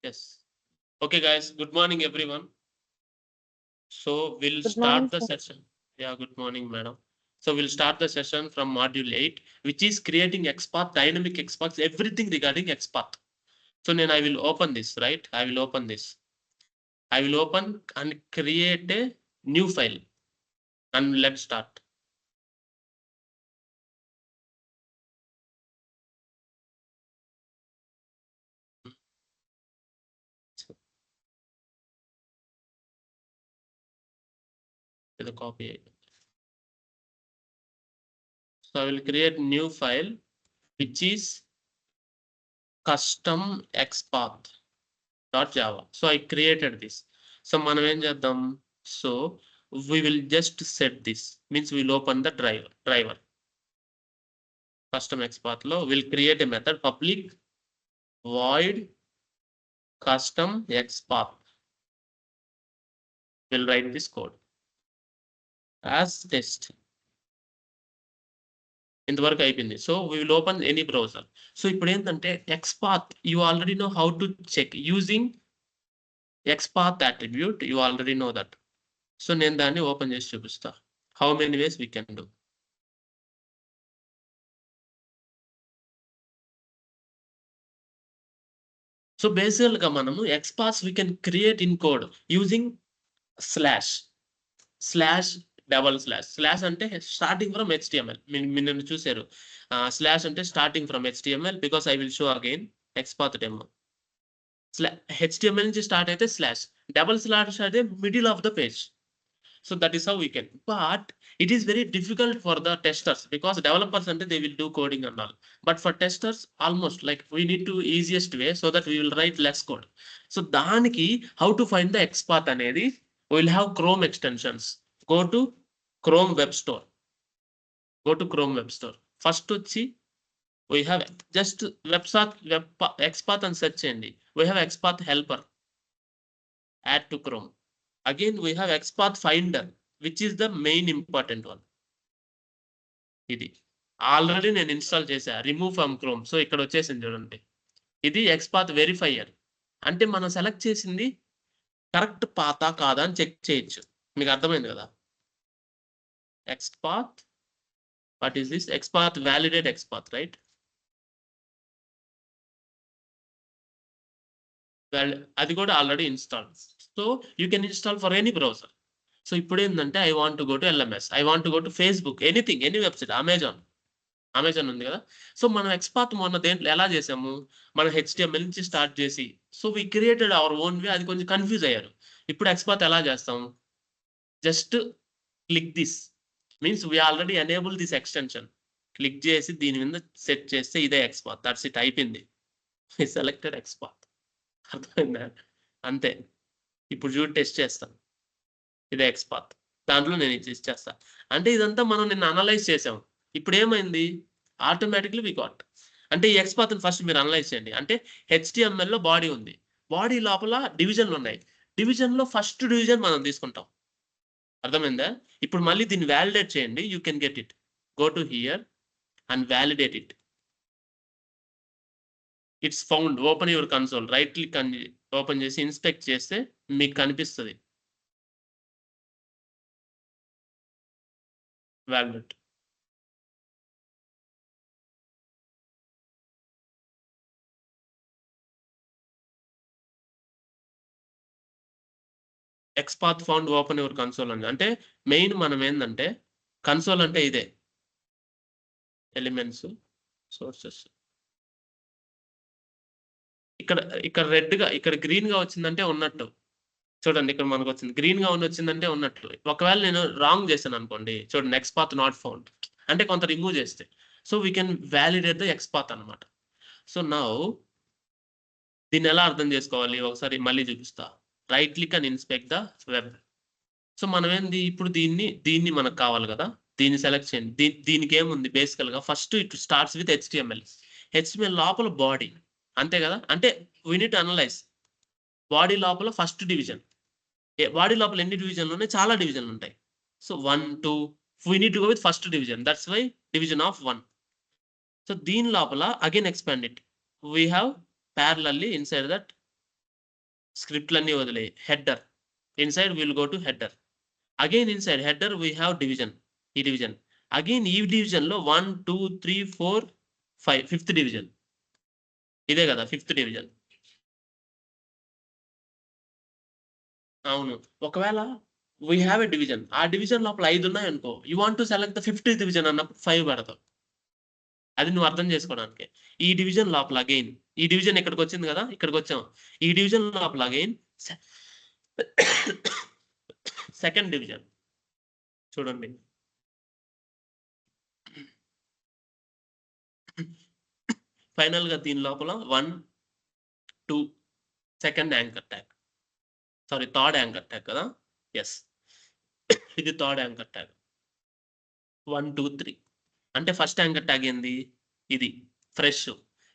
Yes. Okay, guys. Good morning, everyone. So we'll Good morning, start the sir. session. Yeah, good morning, madam. So we'll start the session from module 8, which is creating XPath, dynamic XPath, everything regarding XPath. So then I will open this, right? I will open this. I will open and create a new file. And let's start. The copy. So I will create new file, which is custom XPath.java. So I created this. So మనం ఏం చేద్దాం? So we will just set this. Means we'll open the driver. Custom XPath లో we'll create a method public void custom XPath. We'll write this code as test. ఇంతవరకు అయిపోయింది. So we will open any browser. So ఇప్పుడు ఏంటంటే XPath you already know how to check using XPath attribute. You already know that. So నేను దాన్ని open చేసి చూపిస్తా. How many ways we can do. So basically మనము XPath we can create in code using //// అంటే starting from HTML. మీరు చూసారు slash అంటే starting from HTML because I will show again XPath demo. HTML నుంచి start అయితే slash, double slash అయితే middle of the page. So that is how we can. But it is very difficult for the testers because developers and they will do coding and all. But for testers, almost like we need to easiest way so that we will write less code. So daniki how to find the XPath anedi, we will have Chrome extensions. Go to Chrome Web Store. Go to Chrome Web Store. First to see we have just XPath and search cheyandi. We have XPath helper. Add to Chrome. Again we have XPath finder, which is the main important one. ఇది already నేను install చేశా, remove from chrome. So ఇక్కడ వచ్చేసింది చూడండి, ఇది XPath verifier. అంటే మనం select చేసింది కరెక్ట్ పాతా కాదా అని చెక్ చేయొచ్చు. మీకు అర్థమైంది కదా. XPath, what is this? XPath validate XPath, right? అది కూడా already install. So you can install for any browser. So ఇప్పుడు ఏంటంటే I want to go to LMS, I want to go to Facebook, anything, any website, Amazon ఉంది కదా. So మనం XPath మొన్న దేంట్లో ఎలా చేసాము, మనం HTML నుంచి స్టార్ట్ చేసి so we created our own way. అది కొంచెం కన్ఫ్యూజ్ అయ్యారు. ఇప్పుడు XPath ఎలా చేస్తాం? Just click this, means we already enable this extension. Click చేసి దీని మీద సెట్ చేస్తే ఇదే XPath. దట్స్ ఇట్, అయిపోయింది. Selected XPath. అర్థమైందా? అంతే. ఇప్పుడు చూడు, టెస్ట్ చేస్తాను. ఇదే XPath. దాంట్లో నేను ఇది చేస్తా. అంటే ఇదంతా మనం నిన్న అనలైజ్ చేసాం. ఇప్పుడు ఏమైంది? Automatically we got. అంటే ఈ XPath ఫస్ట్ మీరు అనలైజ్ చేయండి. అంటే HTML లో బాడీ ఉంది, బాడీ లోపల డివిజన్లు ఉన్నాయి. డివిజన్ లో ఫస్ట్ డివిజన్ మనం తీసుకుంటాం. అర్థమైందా? ఇప్పుడు మళ్ళీ దీన్ని వ్యాలిడేట్ చేయండి. You can get it. Go to hear and validate it. It's found. Open your console. Right click అని ఓపెన్ చేసి ఇన్స్పెక్ట్ చేస్తే మీకు కనిపిస్తుంది validate. XPath found, open your console అని. అంటే మెయిన్ మనం ఏంటంటే కన్సోల్ అంటే ఇదే, ఎలిమెంట్స్, సోర్సెస్. ఇక్కడ రెడ్ గా, ఇక్కడ గ్రీన్ గా వచ్చిందంటే ఉన్నట్టు. చూడండి ఇక్కడ మనకు వచ్చింది గ్రీన్ గా వచ్చిందంటే ఉన్నట్టు. ఒకవేళ నేను రాంగ్ చేశాను అనుకోండి, చూడండి XPath నాట్ ఫౌండ్ అంటే కొంత రిమూవ్ చేస్తే. So we can validate the XPath అనమాట. సో నౌ దీన్ని ఎలా అర్థం చేసుకోవాలి ఒకసారి మళ్ళీ చూపిస్తా. Right click and inspect the web. So మనం ఏంది ఇప్పుడు దీన్ని మనకు కావాలి కదా, దీన్ని సెలెక్ట్ చేయండి. దీనికి ఏముంది బేసికల్ గా, first it starts with HTML లోపల బాడీ, అంతే కదా. అంటే we need to analyse body లోపల ఫస్ట్ డివిజన్. బాడీ లోపల ఎన్ని డివిజన్లు ఉన్నాయి? చాలా డివిజన్లు ఉంటాయి. So 1 2 we need to go with first division. That's why division of 1. So దీని లోపల again expand it. We have parallelly inside that స్క్రిప్ట్లన్నీ వదిలే header inside will go to header. Again inside header we have division. ఈ division again ఈ division లో 1 2 3 4 5 fifth division ఇదే కదా fifth division. అవును. ఒకవేళ వీ హ్యావ్ ఎ డివిజన్. ఆ డివిజన్ లోపల 5 ఉన్నాయి అనుకో. You want to select the fifth division అన్నప్పుడు 5 పెడతావు. అది నువ్వు అర్థం చేసుకోవడానికి. ఈ డివిజన్ లోపల అగైన్ ఈ డివిజన్ ఇక్కడికి వచ్చింది కదా, ఇక్కడికి వచ్చాం. ఈ డివిజన్ లోపల అగైన్ సెకండ్ డివిజన్ చూడండి. ఫైనల్ గా దీని లోపల 1 2 second anchor tag, sorry third anchor tag కదా. ఎస్, ఇది థర్డ్ యాంకర్ ట్యాగ్ 1 2 3. అంటే ఫస్ట్ యాంకర్ ట్యాగ్ ఏంది, ఇది fresh.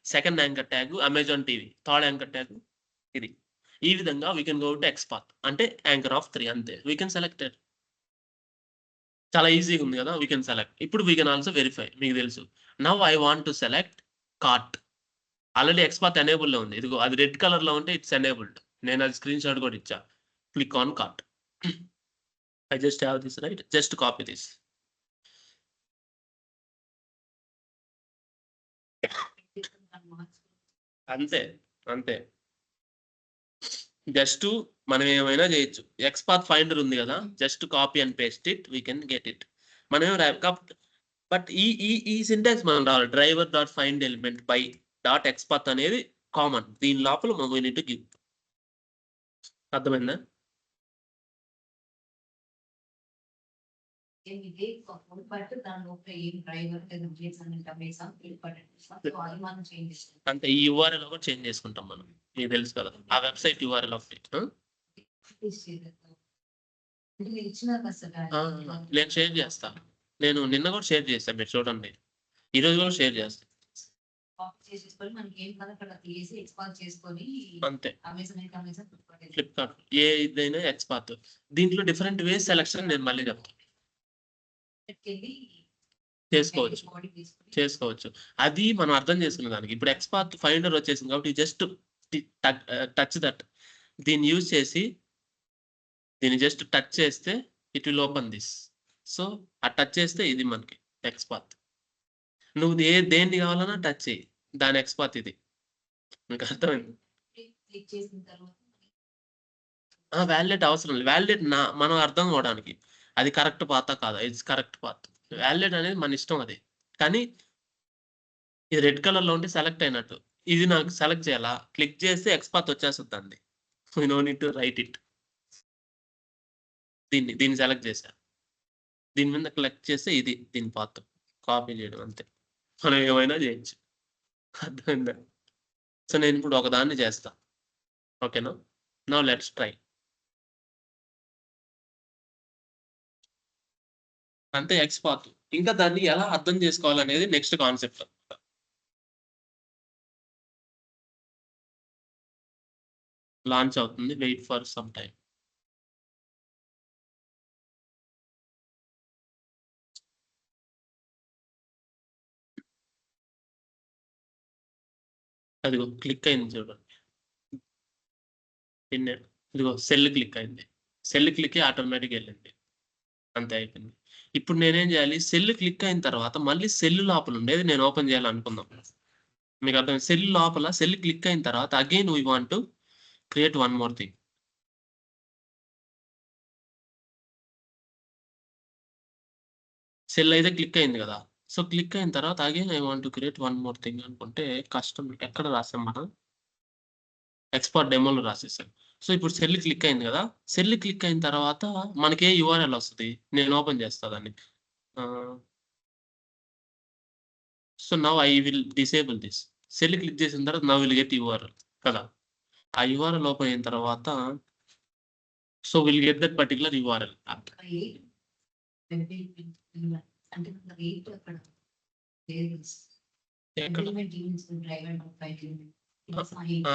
Second anchor tag Amazon TV. Third anchor tag ఇది. ఈ విధంగా we can go to XPath అంటే యాంకర్ ఆఫ్ 3 అంతే. We can select it. చాలా ఈజీగా ఉంది కదా. We can select. ఇప్పుడు వీ కెన్ ఆల్సో వెరిఫై. మీకు తెలుసు. Now I want to select cart. Already XPath enable లో ఉంది. ఇదిగో అది రెడ్ కలర్ లో ఉంటే ఇట్స్ ఎనేబుల్డ్. నేను అది స్క్రీన్ షాట్ కూడా ఇచ్చా. Click on cart. I just have this right. Just copy this. అంతే అంతే. జస్ట్ మనం ఏమైనా చేయొచ్చు. ఎక్స్పాత్ ఫైండర్ ఉంది కదా, just copy and paste it, we can get it. మనం బట్ ఈ ఈ ఈ సింటాక్స్ మనం రావాలి. Driver dot find element by dot XPath అనేది కామన్. దీని లోపల మనం వీ నీడ్ టు గివ్. అర్థమైందా? అంటే ఈ యూఆర్ఎల్ కూడా చేంజ్ చేసుకుంటాం మనం. మీకు తెలుసు కదా ఆ వెబ్సైట్ యూఆర్ఎల్ ఒకటి. నేను షేర్ చేస్తా. నేను నిన్న కూడా షేర్ చేస్తాను, మీరు చూడండి. ఈ రోజు కూడా షేర్ చేస్తాను. అంతే. ఫ్లిప్కార్ట్ ఏ ఇదైనా ఎక్స్పాత్. దీంట్లో డిఫరెంట్ వేస్ సెలక్షన్ నేను మళ్ళీ చెప్తాను. చేసుకోవచ్చు చేసుకోవచ్చు. అది మనం అర్థం చేసుకునే దానికి. ఇప్పుడు ఎక్స్పాత్ ఫైండర్ వచ్చేసింది కాబట్టి జస్ట్ టచ్ దట్. దీన్ని యూజ్ చేసి దీన్ని జస్ట్ టచ్ చేస్తే it will open this. So ఆ టచ్ చేస్తే ఇది మనకి ఎక్స్పాత్. నువ్వు దేన్ని కావాలన్నా టచ్ చేయి, దాని ఎక్స్పాత్ ఇది. మీకు అర్థమైంది? వ్యాలిడేట్ అవసరం లేదు. వ్యాలిడేట్ మనం అర్థం అవడానికి అది కరెక్ట్ పాతా కాదా, ఇట్స్ కరెక్ట్ పాత్. వ్యాలిడేట్ అనేది మన ఇష్టం అది. కానీ ఇది రెడ్ కలర్ లో ఉంటే సెలెక్ట్ అయినట్టు. ఇది నాకు సెలెక్ట్ చేయాలా, క్లిక్ చేస్తే ఎక్స్పాత్ వచ్చేస్తుంది అండి. We know need to right it. దీన్ని సెలెక్ట్ చేశా. దీని మీద క్లిక్ చేస్తే ఇది దీని పాత్ కాపీ చేయడం అంతే. మనం ఏమైనా చేయొచ్చు. అర్థమైందా? సో నేను ఇప్పుడు ఒకదాన్ని చేస్తా. ఓకేనా? Now let's try. అంతే ఎక్స్పాత్. ఇంకా దాన్ని ఎలా అర్థం చేసుకోవాలనేది నెక్స్ట్ కాన్సెప్ట్. లాంచ్ అవుతుంది, వెయిట్ ఫర్ సమ్ టైం. అదిగో క్లిక్ అయింది చూడండి. ఇదిగో సెల్ క్లిక్ అయింది. సెల్ క్లిక్ ఆటోమేటిక్ వెళ్ళింది. అంతే అయిపోయింది. ఇప్పుడు నేనేం చేయాలి, సెల్ క్లిక్ అయిన తర్వాత మళ్ళీ సెల్ లోపల ఉండేది నేను ఓపెన్ చేయాలనుకుందాం. మీకు అర్థం? సెల్ లోపల సెల్ క్లిక్ అయిన తర్వాత again we want to create one more thing. Cell అయితే క్లిక్ అయింది కదా. సో క్లిక్ అయిన తర్వాత again I want to create one more thing అనుకుంటే కష్టం. ఎక్కడ రాసాం మనం? ఎక్స్పర్ట్ డెమోలో రాసేసాం. సో ఇప్పుడు సెల్ క్లిక్ అయింది కదా. సెల్ క్లిక్ అయిన తర్వాత మనకి ఏ యూఆర్ఎల్ వస్తుంది, నేను ఓపెన్ చేస్తా దాన్ని. So now I will disable this. Cell click చేసిన తర్వాత నవ్ విల్ గెట్ యూఆర్ఎల్ కదా. ఆ యూఆర్ఎల్ ఓపెన్ అయిన తర్వాత so will get that particular URL.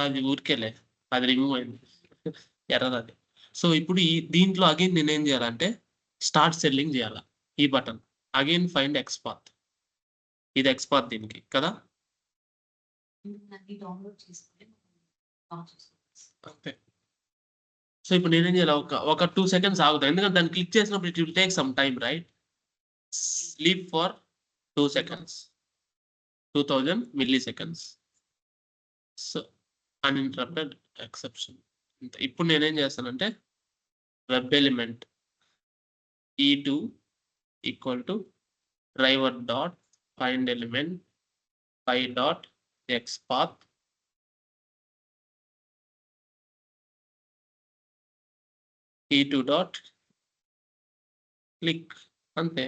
అది ఊరికేలే, అది రిమూవ్ అయింది. ఎర్రది. సో ఇప్పుడు ఈ దీంట్లో అగైన్ నేనేం చేయాలంటే స్టార్ట్ సెల్లింగ్ చేయాలా. ఈ బటన్ అగైన్ ఫైండ్ ఎక్స్పాత్. ఇది ఎక్స్పాత్ దీనికి కదా. అంతే. సో ఇప్పుడు నేనేం చేయాలి, ఒక 2 సెకండ్స్ ఆగుతాను, ఎందుకంటే దాన్ని క్లిక్ చేసినప్పుడు it will take some time, right? Sleep for 2 seconds, 2000 milliseconds. So uninterrupted exception. ఇప్పుడు నేనేం చేస్తానంటే web element e2 equal to driver dot find element by dot XPath e2 dot click. అంతే.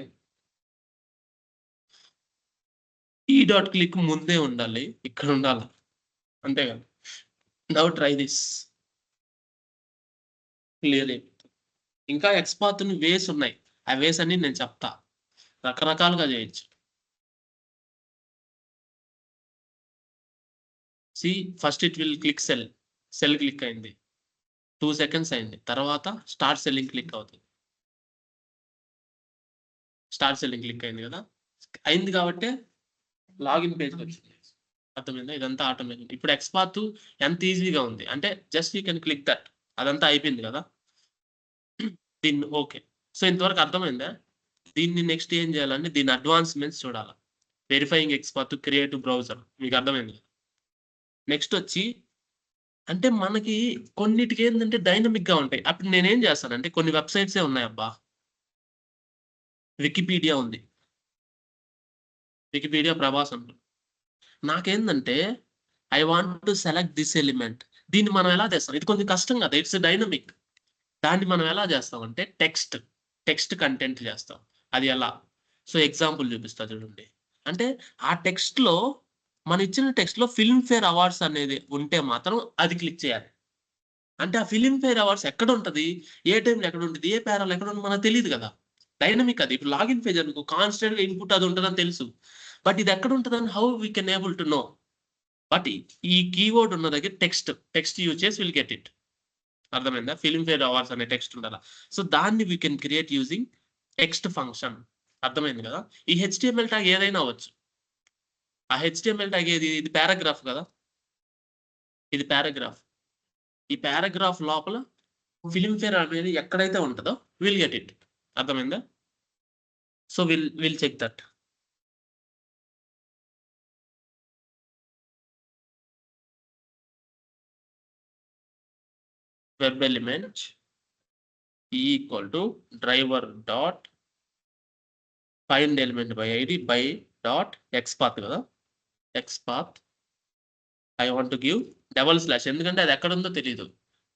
ఈ డాట్ క్లిక్ ముందే ఉండాలి, ఇక్కడ ఉండాలి, అంతే కదా. Now try this. క్లియర్. ఇంకా ఎక్స్పాత్ వేస్ ఉన్నాయి, ఆ వేస్ అన్ని నేను చెప్తా, రకరకాలుగా చేయొచ్చు. See first it will click sell click అయింది, 2 సెకండ్స్ అయింది, తర్వాత స్టార్ట్ సెల్లింగ్ క్లిక్ అవుతుంది. స్టార్ట్ సెల్లింగ్ క్లిక్ అయింది కదా, అయింది కాబట్టి లాగిన్ పేజ్కి వచ్చింది. అర్థమైందా? ఇదంతా ఆటోమేటిక్. ఇప్పుడు ఎక్స్పాత్ ఎంత ఈజీగా ఉంది అంటే just you can click that, అదంతా అయిపోయింది కదా. దీన్ని ఓకే. సో ఇంతవరకు అర్థమైందా? దీన్ని నెక్స్ట్ ఏం చేయాలంటే దీని అడ్వాన్స్మెంట్స్ చూడాలి. వెరిఫైయింగ్ ఎక్స్పాత్, క్రియేటివ్ బ్రౌజర్, మీకు అర్థమైంది. నెక్స్ట్ వచ్చి అంటే మనకి కొన్నిటికి ఏంటంటే డైనమిక్ గా ఉంటాయి. అప్పుడు నేనేం చేస్తానంటే కొన్ని వెబ్సైట్సే ఉన్నాయి అబ్బా. వికీపీడియా ఉంది, వికీపీడియా ప్రభాస్ అంటారు. నాకేందంటే I want to select this element. దీన్ని మనం ఎలా చేస్తాం, ఇది కొంచెం కష్టం కదా, ఇట్స్ డైనమిక్. దాన్ని మనం ఎలా చేస్తామంటే టెక్స్ట్ కంటెంట్ చేస్తాం. అది ఎలా? సో ఎగ్జాంపుల్ చూపిస్తా చూడండి. అంటే ఆ టెక్స్ట్ లో మన ఇచ్చిన టెక్స్ట్ లో ఫిల్మ్‌ఫేర్ అవార్డ్స్ అనేది ఉంటే మాత్రం అది క్లిక్ చేయాలి. అంటే ఆ ఫిల్మ్‌ఫేర్ అవార్డ్స్ ఎక్కడ ఉంటది, ఏ టైంలో ఎక్కడ ఉంటది, ఏ పేరాలో ఎక్కడ ఉంటది మనకు తెలీదు కదా. డైనమిక్ అది. ఇప్పుడు లాగిన్ పేజ్ అనుకో, కాన్స్టెంట్ గా ఇన్పుట్ అది ఉంటదని తెలుసు, బట్ ఇది ఎక్కడ ఉంటదని how we can able to know. But ఈ కీవర్డ్ ఉన్న దగ్గర టెక్స్ట్ యూజ్ చేసి విల్ గెట్ ఇట్. అర్థమైందా? ఫిల్మ్‌ఫేర్ అవార్డ్స్ అనే టెక్స్ట్ ఉండాల. సో దాన్ని we can create using text function. అర్థమైంది కదా. ఈ హెచ్‌టిఎంఎల్ ట్యాగ్ ఏదైనా అవ్వచ్చు. ఆ హెచ్‌టిఎంఎల్ ట్యాగ్ ఏది, ఇది పారాగ్రాఫ్ కదా, ఇది పారాగ్రాఫ్. ఈ పారాగ్రాఫ్ లోపల ఫిల్మ్‌ఫేర్ అనేది ఎక్కడైతే ఉంటదో విల్ గెట్ ఇట్. అర్థమైందా? So will check that. Web element equal to driver dot find element by ID by dot XPath కదా. XPath I want to give double slash, ఎందుకంటే అది ఎక్కడ ఉందో తెలియదు.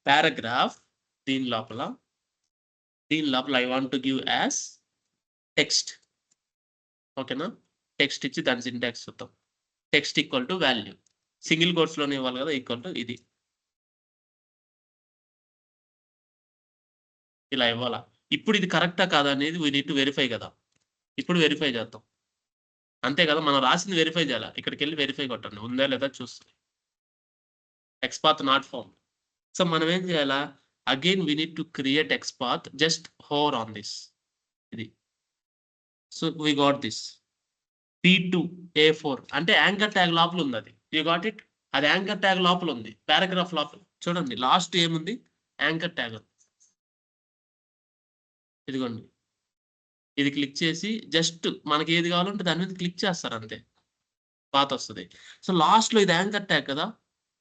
పారాగ్రాఫ్ దీని లోపల I want to give as text. ఓకేనా? Text ఇచ్చి దాని సింటాక్స్ చూద్దాం. Text equal to value, single quotes లోనే ఇవ్వాలి కదా, ఈక్వల్ టు ఇది ఇలా ఇవ్వాలా. ఇప్పుడు ఇది కరెక్టా కాదా అనేది వీ నీడ్ టు వెరిఫై కదా. ఇప్పుడు వెరిఫై చేద్దాం, అంతే కదా. మనం రాసింది వెరిఫై చేయాలి, ఇక్కడికి వెళ్ళి వెరిఫై కొట్టండి, ఉందా లేదా చూస్తుంది. XPath not found. సో మనం ఏం చేయాలా, again we need to create XPath, just hover on this, ఇది. So we got this P2 A4 అంటే యాంకర్ ట్యాగ్ లోపల ఉంది అది. You got it. అది యాంకర్ ట్యాగ్ లోపల ఉంది, పారాగ్రాఫ్ లోపల చూడండి, లాస్ట్ ఏముంది, యాంకర్ ట్యాగ్. ఇదిగోండి, ఇది క్లిక్ చేసి జస్ట్ మనకి ఏది కావాలంటే దాని మీద క్లిక్ చేస్తారు అంతే, పాత వస్తుంది. సో లాస్ట్ లో ఇది యాంకర్ ట్యాగ్ కదా,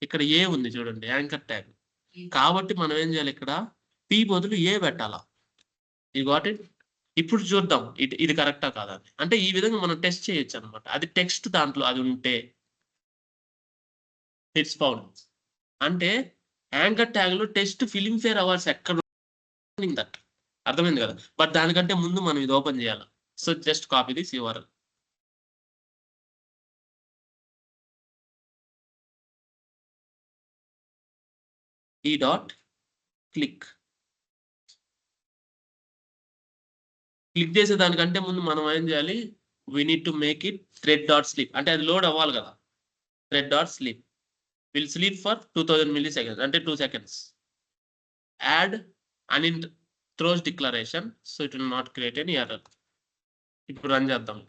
ఇక్కడ ఏ ఉంది చూడండి, యాంకర్ ట్యాగ్. కాబట్టి మనం ఏం చేయాలి, ఇక్కడ P బదులు ఏ పెట్టాలా. You got it. ఇప్పుడు చూద్దాం ఇది కరెక్టా కాదా అని. అంటే ఈ విధంగా మనం టెస్ట్ చేయొచ్చు అనమాట. అది టెక్స్ట్ దాంట్లో అది ఉంటే ఇట్స్ ఫౌండ్. అంటే యాంకర్ ట్యాగ్ లో టెస్ట్ ఫిల్మ్‌ఫేర్ అవార్డ్స్ ఎక్కడ దట్. అర్థమైంది కదా. బట్ దానికంటే ముందు మనం ఇది ఓపెన్ చేయాలి. So just copy this URL. ఈ డాట్ క్లిక్ చేసే దానికంటే ముందు మనం ఏం చేయాలి, we need to make it thread dot sleep. అంటే అది లోడ్ అవ్వాలి కదా. Thread dot sleep will sleep for 2000 milliseconds అంటే 2 seconds. Add an int throws declaration, so it will not create any error. ఇప్పుడు రన్ చేద్దాం.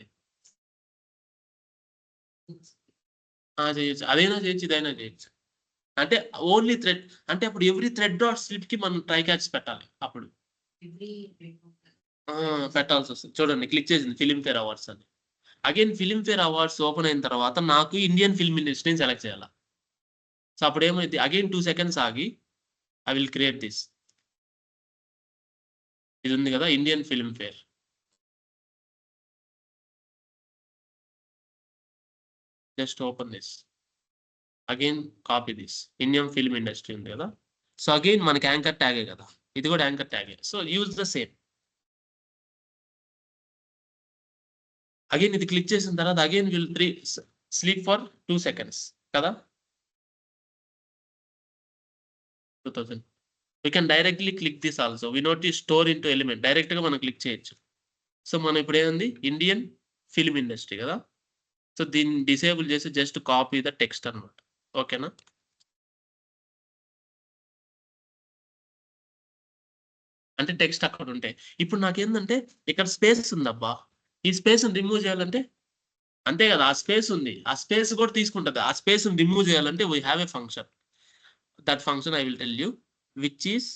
చేయొచ్చు, అదైనా చేయొచ్చు, ఇదైనా చేయొచ్చు. అంటే ఓన్లీ థ్రెడ్ అంటే అప్పుడు ఎవ్రీ థ్రెడ్ డాట్ స్లిప్ కి మనం ట్రై క్యాచ్ పెట్టాలి అప్పుడు పెట్టాల్సి వస్తుంది. చూడండి క్లిక్ చేసింది ఫిలింఫేర్ అవార్డ్స్ అని. అగైన్ ఫిలింఫేర్ అవార్డ్స్ ఓపెన్ అయిన తర్వాత నాకు ఇండియన్ ఫిల్మ్ ఇండస్ట్రీని సెలెక్ట్ చేయాలి. సో అప్పుడు ఏమైంది అగైన్ 2 సెకండ్స్ ఆగి ఐ విల్ క్రియేట్ దిస్. ఇది ఉంది కదా Indian film fare. Just open this. Again copy this. Indian film industry ఉంది కదా. సో అగైన్ మనకి యాంకర్ ట్యాగే కదా. ఇది కూడా యాంకర్ ట్యాగే. So use the same. Again ఇది క్లిక్ చేసిన తర్వాత again will sleep for 2 seconds కదా. 2000. We can directly click this also. We not store into element. Direct గా మనం క్లిక్ చేయొచ్చు. సో మనం ఇప్పుడు ఏంది ఇండియన్ ఫిల్మ్ ఇండస్ట్రీ కదా. సో దీన్ని డిసేబుల్ చేసి జస్ట్ కాపీ ద టెక్స్ట్ అన్నమాట. ఓకేనా. అంటే టెక్స్ట్ అక్కడ ఉంటాయి. ఇప్పుడు నాకేందంటే ఇక్కడ స్పేస్ ఉందబ్బా. ఈ స్పేస్ రిమూవ్ చేయాలంటే అంతే కదా. ఆ స్పేస్ ఉంది. ఆ స్పేస్ కూడా తీసుకుంటది. ఆ స్పేస్ రిమూవ్ చేయాలంటే we have a function. That function I will tell you which is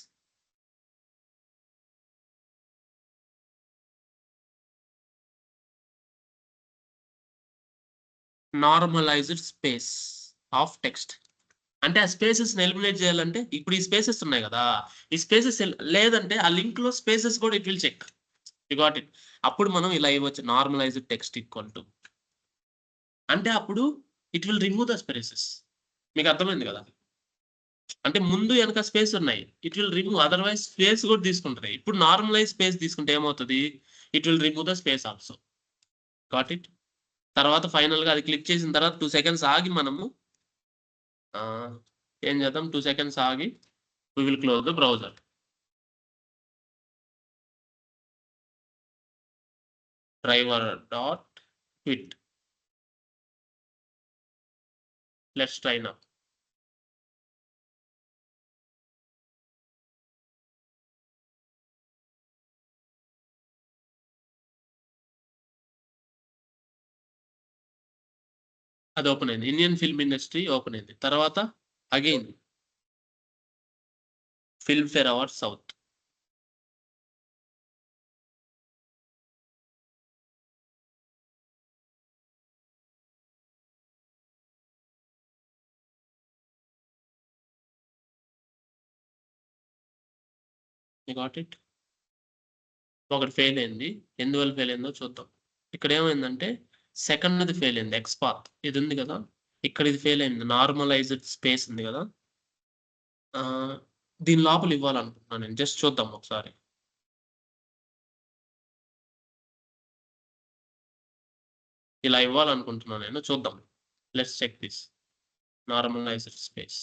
normalised space of text. అంటే ఆ స్పేసెస్ ఎలిమినేట్ చేయాలంటే ఇప్పుడు ఈ స్పేసెస్ ఉన్నాయి కదా. ఈ స్పేసెస్ లేదంటే ఆ లింక్ లో స్పేసెస్ కూడా it will check. You got it. అప్పుడు మనం ఇలా ఇవ్వచ్చు నార్మలైజ్డ్ టెక్స్ట్ ఈక్వల్ టు. అంటే అప్పుడు it will remove the spaces. మీకు అర్థమైంది కదా. అంటే ముందు వెనక స్పేస్ ఉన్నాయి. It will remove. Otherwise space కూడా తీసుకుంటుంది. ఇప్పుడు నార్మలైజ్ స్పేస్ తీసుకుంటే ఏమవుతుంది it will remove the space also. Got it. తర్వాత ఫైనల్ గా అది క్లిక్ చేసిన తర్వాత 2 సెకండ్స్ ఆగి మనము ఏం చేద్దాం 2 సెకండ్స్ ఆగి we will close the browser. driver.quit. Let's try now. అది ఓపెన్ అయింది. ఇండియన్ ఫిల్మ్ ఇండస్ట్రీ ఓపెన్ అయింది. తర్వాత again film fair awards south. You got it. ఒకటి ఫెయిల్ అయింది. ఎందువల్ల ఫెయిల్ అయిందో చూద్దాం. ఇక్కడ ఏమైందంటే సెకండ్ది ఫెయిల్ అయింది. ఎక్స్పాత్ ఇది ఉంది కదా. ఇక్కడ ఇది ఫెయిల్ అయింది. నార్మలైజ్డ్ స్పేస్ ఉంది కదా. దీని లోపల ఇవ్వాలనుకుంటున్నాను నేను. జస్ట్ చూద్దాం ఒకసారి. ఇలా ఇవ్వాలనుకుంటున్నాను నేను. చూద్దాం. Let's check this normalised space.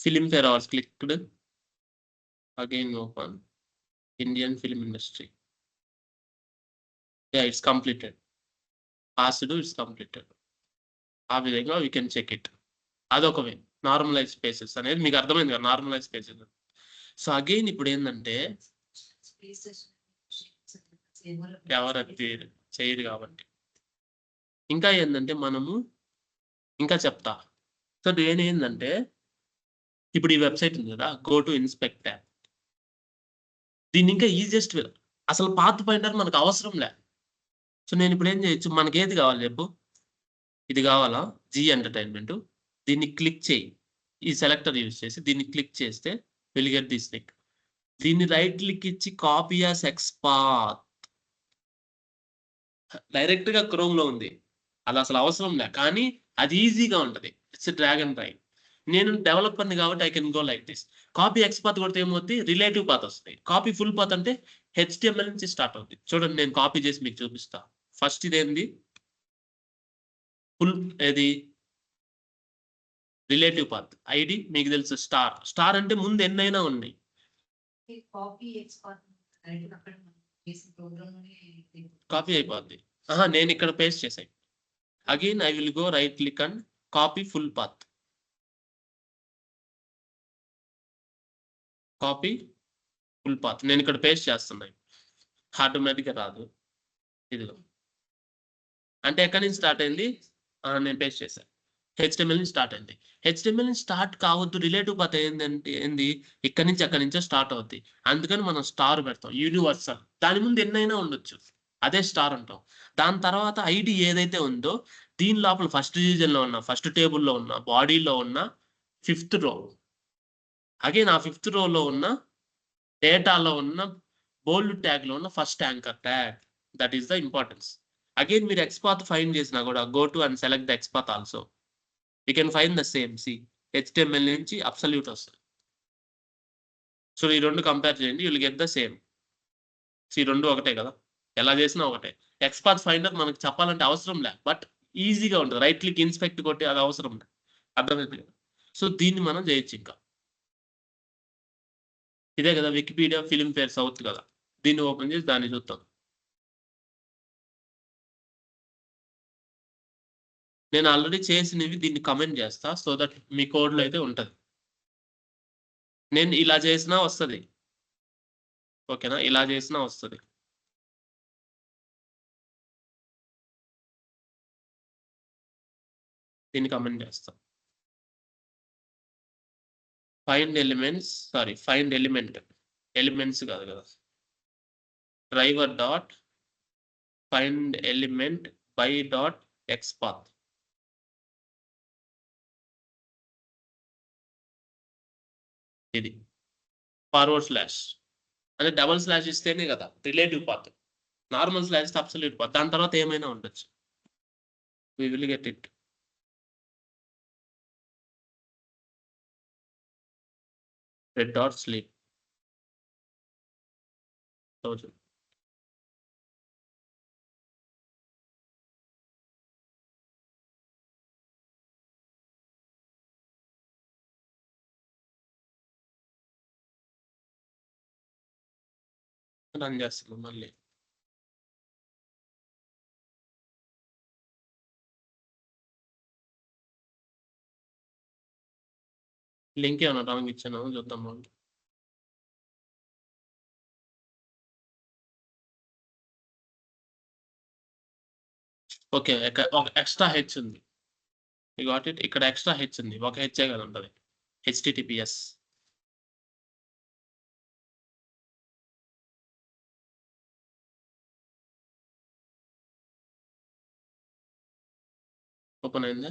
Filmfare Awards clicked. Again open. Indian film industry. Yeah, it's completed. Passed, it's completed. ఆ విధంగా we can check it. అదొక వే. నార్మలైజ్ స్పేసెస్ అనేది మీకు అర్థమైంది కదా. Normalise spaces. సో అగైన్ ఇప్పుడు ఏంటంటే ఎవరు చేయరు కాబట్టి ఇంకా ఏంటంటే మనము ఇంకా చెప్తా. సో నేనేందంటే ఇప్పుడు ఈ వెబ్సైట్ ఉంది కదా. Go to inspect tab. దీన్ని ఇంకా ఈజియెస్ట్ వే. అసలు పాత్ పాయింటర్ మనకు అవసరం లే. సో నేను ఇప్పుడు ఏం చేయొచ్చు. మనకి ఏది కావాలి చెప్పు. ఇది కావాలా జీ ఎంటర్టైన్మెంట్. దీన్ని క్లిక్ చేయి. ఈ సెలెక్టర్ యూజ్ చేసి దీన్ని క్లిక్ చేస్తే విల్ గెట్ దిస్ లింక్. దీన్ని రైట్ క్లిక్ ఇచ్చి కాపీ యాస్ ఎక్స్పాత్. డైరెక్ట్ గా క్రోమ్ లో ఉంది. అది అసలు అవసరం లే. కానీ అది ఈజీగా ఉంటది. It's drag and drag. నేను డెవలపర్ని కాబట్టి I can go like this. Copy XPath కొడితే ఏమవుతుంది రిలేటివ్ పాత్ వస్తాయి. కాపీ ఫుల్ పాత్ అంటే హెచ్టిఎంఎల్ నుంచి స్టార్ట్ అవుతుంది. చూడండి నేను కాపీ చేసి మీకు చూపిస్తా. ఫస్ట్ ఇదేంది ఫుల్ ఏది రిలేటివ్ పాత్. ఐడి మీకు తెలుసు స్టార్. స్టార్ అంటే ముందు ఎన్నైనా ఉన్నాయి. కాపీ అయిపోద్ది. నేను ఇక్కడ పేస్ట్ చేసాను. Again I will go right click and copy full path. Copy full path. నేను ఇక్కడ పేస్ట్ చేస్తున్నాను, ఆటోమేటిక్గా రాదు. ఇదిగో అంటే ఎక్కడి నుంచి స్టార్ట్ అయింది, నేను పేస్ట్ చేశాను. హెచ్టిఎంఎల్ నుంచి స్టార్ట్ అయింది. హెచ్టిఎంఎల్ నుంచి స్టార్ట్ కావద్దు, రిలేటివ్ పాత్ ఏంటంటే ఏంది, ఇక్కడి నుంచి అక్కడి నుంచో స్టార్ట్ అవుద్ది. అందుకని మనం స్టార్ పెడతాం, యూనివర్సల్. దాని ముందు ఎన్నైనా ఉండొచ్చు, అదే స్టార్ అంటాం. దాని తర్వాత ఐడి ఏదైతే ఉందో దీని లోపల ఫస్ట్ డివిజన్లో ఉన్న, ఫస్ట్ టేబుల్లో ఉన్న, బాడీలో ఉన్న 5th రో, అగైన్ ఆ 5th రోలో ఉన్న డేటాలో ఉన్న బోల్డ్ ట్యాగ్లో ఉన్న first anchor tag. That is the importance. Again మీరు ఎక్స్పాత్ ఫైండ్ చేసినా కూడా go to and select the XPath also. You can find the same. See HTML నుంచి అబ్సల్యూట్ వస్తుంది. సో ఈ రెండు కంపేర్ చేయండి, you will get the same. ఈ రెండు ఒకటే కదా, ఎలా చేసినా ఒకటే. ఎక్స్పాత్ ఫైండర్ మనకు చెప్పాలంటే అవసరం లే, బట్ ఈజీగా ఉంటుంది. రైట్ క్లిక్ ఇన్స్పెక్ట్ కొట్టి అది అవసరం లే, అర్థమైంది కదా. సో దీన్ని మనం చేయొచ్చు. ఇంకా ఇదే కదా వికీపీడియా ఫిలిం ఫేర్ సౌత్ కదా, దీన్ని ఓపెన్ చేసి దాన్ని చూద్దాం. నేను ఆల్రెడీ చేసినవి దీన్ని కమెంట్ చేస్తా, సో దట్ మీ కోడ్లో అయితే ఉంటుంది. నేను ఇలా చేసినా వస్తుంది, ఓకేనా, ఇలా చేసినా వస్తుంది. దీన్ని కమెంట్ చేస్తా. Find elements, sorry find element, elements కాదు కదా, driver dot find element by dot XPath. ఇది ఫార్వర్డ్ స్లాష్ అంటే డబల్ స్లాష్ ఇస్తేనే కదా రిలేటివ్ పాత్. నార్మల్ స్లాష్ ఇస్తే అబ్సల్యూట్ పాత్. దాని తర్వాత ఏమైనా ఉండొచ్చు. We will get it. Thread dot sleep 1000. Run చేస్తున్నాం మళ్ళీ. లింక్ ఏమన్నా రాంగ్ ఇచ్చాను చూద్దాం. ఓకే, ఒక ఎక్స్ట్రా హెచ్ ఉంది. You got it. ఇక్కడ ఎక్స్ట్రా హెచ్ ఉంది, ఒక హెచ్ కదా ఉంటుంది. HTTPS. ఓపెన్ అయిందా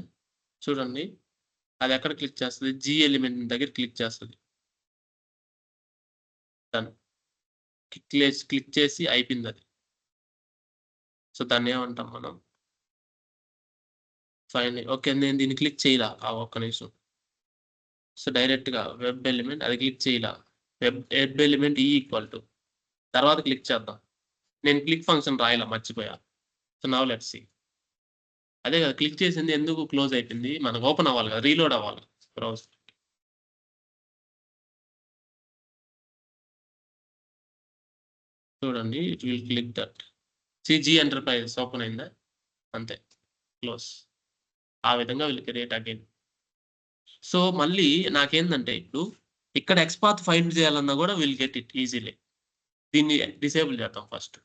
చూడండి. అది ఎక్కడ క్లిక్ చేస్తుంది, జీ ఎలిమెంట్ దగ్గర క్లిక్ చేస్తుంది. డన్. క్లిక్ చేసి అయిపోయింది అది. సో దాన్ని ఏమంటాం మనం, ఫైన్. ఓకే, నేను దీన్ని క్లిక్ చేయలా, ఒక్క నిమిషం. సో డైరెక్ట్గా వెబ్ ఎలిమెంట్ అది క్లిక్ చేయలా, వెబ్ ఎలిమెంట్ ఈక్వల్ టు తర్వాత క్లిక్ చేద్దాం. నేను క్లిక్ ఫంక్షన్ రాయలా, మర్చిపోయా. So now let's see. అదే కదా క్లిక్ చేసింది, ఎందుకు క్లోజ్ అయిపోయింది, మనకు ఓపెన్ అవ్వాలి కదా, రీలోడ్ అవ్వాలి బ్రౌజర్. చూడండి, it will click that. సిజీ enterprises open అయిందా, అంతే, క్లోజ్. ఆ విధంగా విల్ క్రియేట్ అగైన్. సో మళ్ళీ నాకేందంటే ఇప్పుడు ఇక్కడ ఎక్స్పాత్ ఫైండ్ చేయాలన్నా కూడా విల్ గెట్ ఇట్ ఈజీలీ. దీన్ని డిసేబుల్ చేద్దాం ఫస్ట్.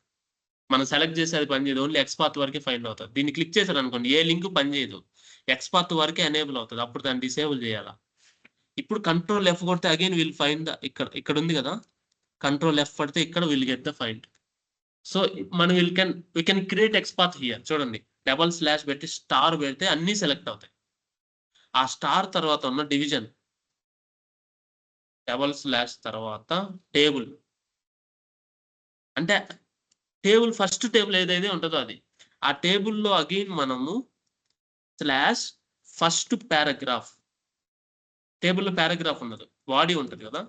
మనం సెలెక్ట్ చేసి అది పని చేయదు, ఓన్లీ ఎక్స్పాత్ వరకే ఫైండ్ అవుతుంది. దీన్ని క్లిక్ చేశారు అనుకోండి, ఏ లింక్ పని చేయదు, ఎక్స్పాత్ వరకే ఎనేబుల్ అవుతుంది. అప్పుడు దాన్ని డిసేబుల్ చేయాలా. ఇప్పుడు కంట్రోల్ F కొడితే అగైన్ విల్ ఫైండ్ ద, ఇక్కడ ఉంది కదా, కంట్రోల్ F పడితే ఇక్కడ will get the find. So మనం we can create XPath here. చూడండి, డబల్ స్లాష్ పెట్టి స్టార్ పెడితే అన్ని సెలెక్ట్ అవుతాయి. ఆ స్టార్ తర్వాత ఉన్న డివిజన్, డబల్ స్లాష్ తర్వాత టేబుల్, అంటే టేబుల్ ఫస్ట్ టేబుల్ ఏదైతే ఉంటుందో అది. ఆ టేబుల్లో అగైన్ మనము స్లాష్ ఫస్ట్ పారాగ్రాఫ్, టేబుల్లో పారాగ్రాఫ్ ఉన్నది, బాడీ ఉంటుంది కదా,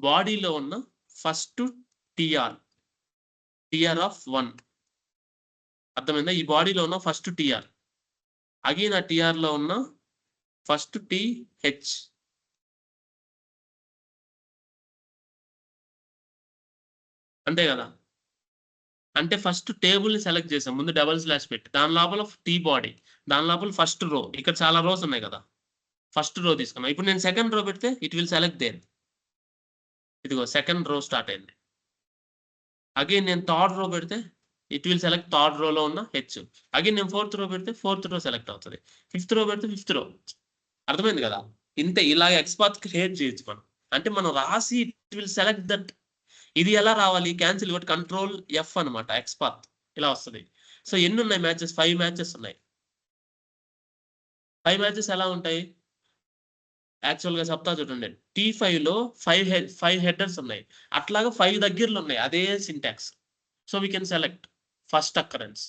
బాడీలో ఉన్న ఫస్ట్ టిఆర్ ఆఫ్ 1. అర్థమైందా, ఈ బాడీలో ఉన్న ఫస్ట్ టిఆర్, అగైన్ ఆ టిఆర్ లో ఉన్న ఫస్ట్ టిహెచ్. అంతే కదా, అంటే ఫస్ట్ టేబుల్ ని సెలెక్ట్ చేసాం, ముందు డబల్ స్లాష్ పెట్టి దాని లోపల టీ బాడీ, దాని లోపల ఫస్ట్ రో, ఇక్కడ చాలా రోస్ ఉన్నాయి కదా, ఫస్ట్ రో తీసుకున్నాం. ఇప్పుడు నేను సెకండ్ రో పెడితే ఇట్ విల్ సెలెక్ట్ దేర్. ఇదిగో సెకండ్ రో స్టార్ట్ అయింది. అగైన్ నేను థర్డ్ రో పెడితే ఇట్ విల్ సెలెక్ట్ థర్డ్ రోలో ఉన్న హెచ్. అగైన్ నేను ఫోర్త్ రో పెడితే ఫోర్త్ రో సెలెక్ట్ అవుతుంది. ఫిఫ్త్ రో పెడితే ఫిఫ్త్ రో. అర్థమైంది కదా? ఇంతే, ఇలాగ ఎక్స్పాత్ క్రియేట్ చేయొచ్చు మనం. అంటే మనం రాసి ఇట్ విల్ సెలెక్ట్ దట్. ఇది ఎలా రావాలి? క్యాన్సిల్ కొట్టి కంట్రోల్ ఎఫ్ అనమాట, ఎక్స్పాత్ ఇలా వస్తుంది. సో ఎన్ని ఉన్నాయి మ్యాచెస్? 5 మ్యాచెస్ ఉన్నాయి. 5 మ్యాచెస్ ఎలా ఉంటాయి? యాక్చువల్గా చెప్తా చూడండి. T5 లో 5 హెడర్స్ ఉన్నాయి. అట్లాగా 5 దగ్గరలో ఉన్నాయి అదే syntax. So we can select first occurrence.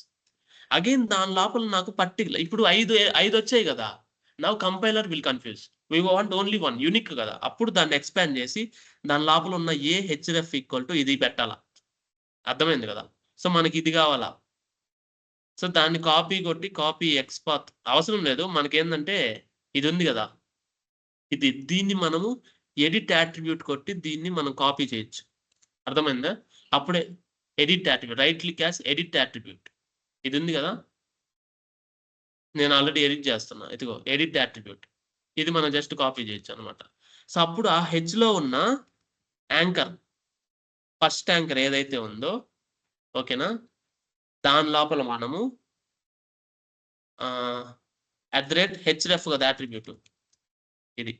Again దాని లోపల నాకు పర్టికులర్ ఇప్పుడు 5 వచ్చాయి కదా. Now compiler will confuse. We want only 1 unique కదా. అప్పుడు దాన్ని ఎక్స్పాండ్ చేసి దాని లోపల ఉన్న ఏ హెచ్ఎఫ్ ఈక్వల్ టు ఇది పెట్టాలా. అర్థమైంది కదా? సో మనకి ఇది కావాలా. సో దాన్ని కాపీ కొట్టి కాపీ ఎక్స్పాత్ అవసరం లేదు. మనకేందంటే ఇది ఉంది కదా, దీన్ని మనము ఎడిట్ యాట్రిబ్యూట్ కొట్టి దీన్ని మనం కాపీ చేయొచ్చు. అర్థమైందా? అప్పుడే edit attribute, right click as edit attribute. ఇది ఉంది కదా, నేను ఆల్రెడీ ఎడిట్ చేస్తున్నా. ఇదిగో ఎడిట్ యాట్రిబ్యూట్. ఇది మనం జస్ట్ కాపీ చేయొచ్చు అనమాట. సో అప్పుడు ఆ హెచ్లో ఉన్న యాంకర్, ఫస్ట్ యాంకర్ ఏదైతే ఉందో, ఓకేనా, దాని లోపల మనము @href కదా యాట్రిబ్యూట్. ఇది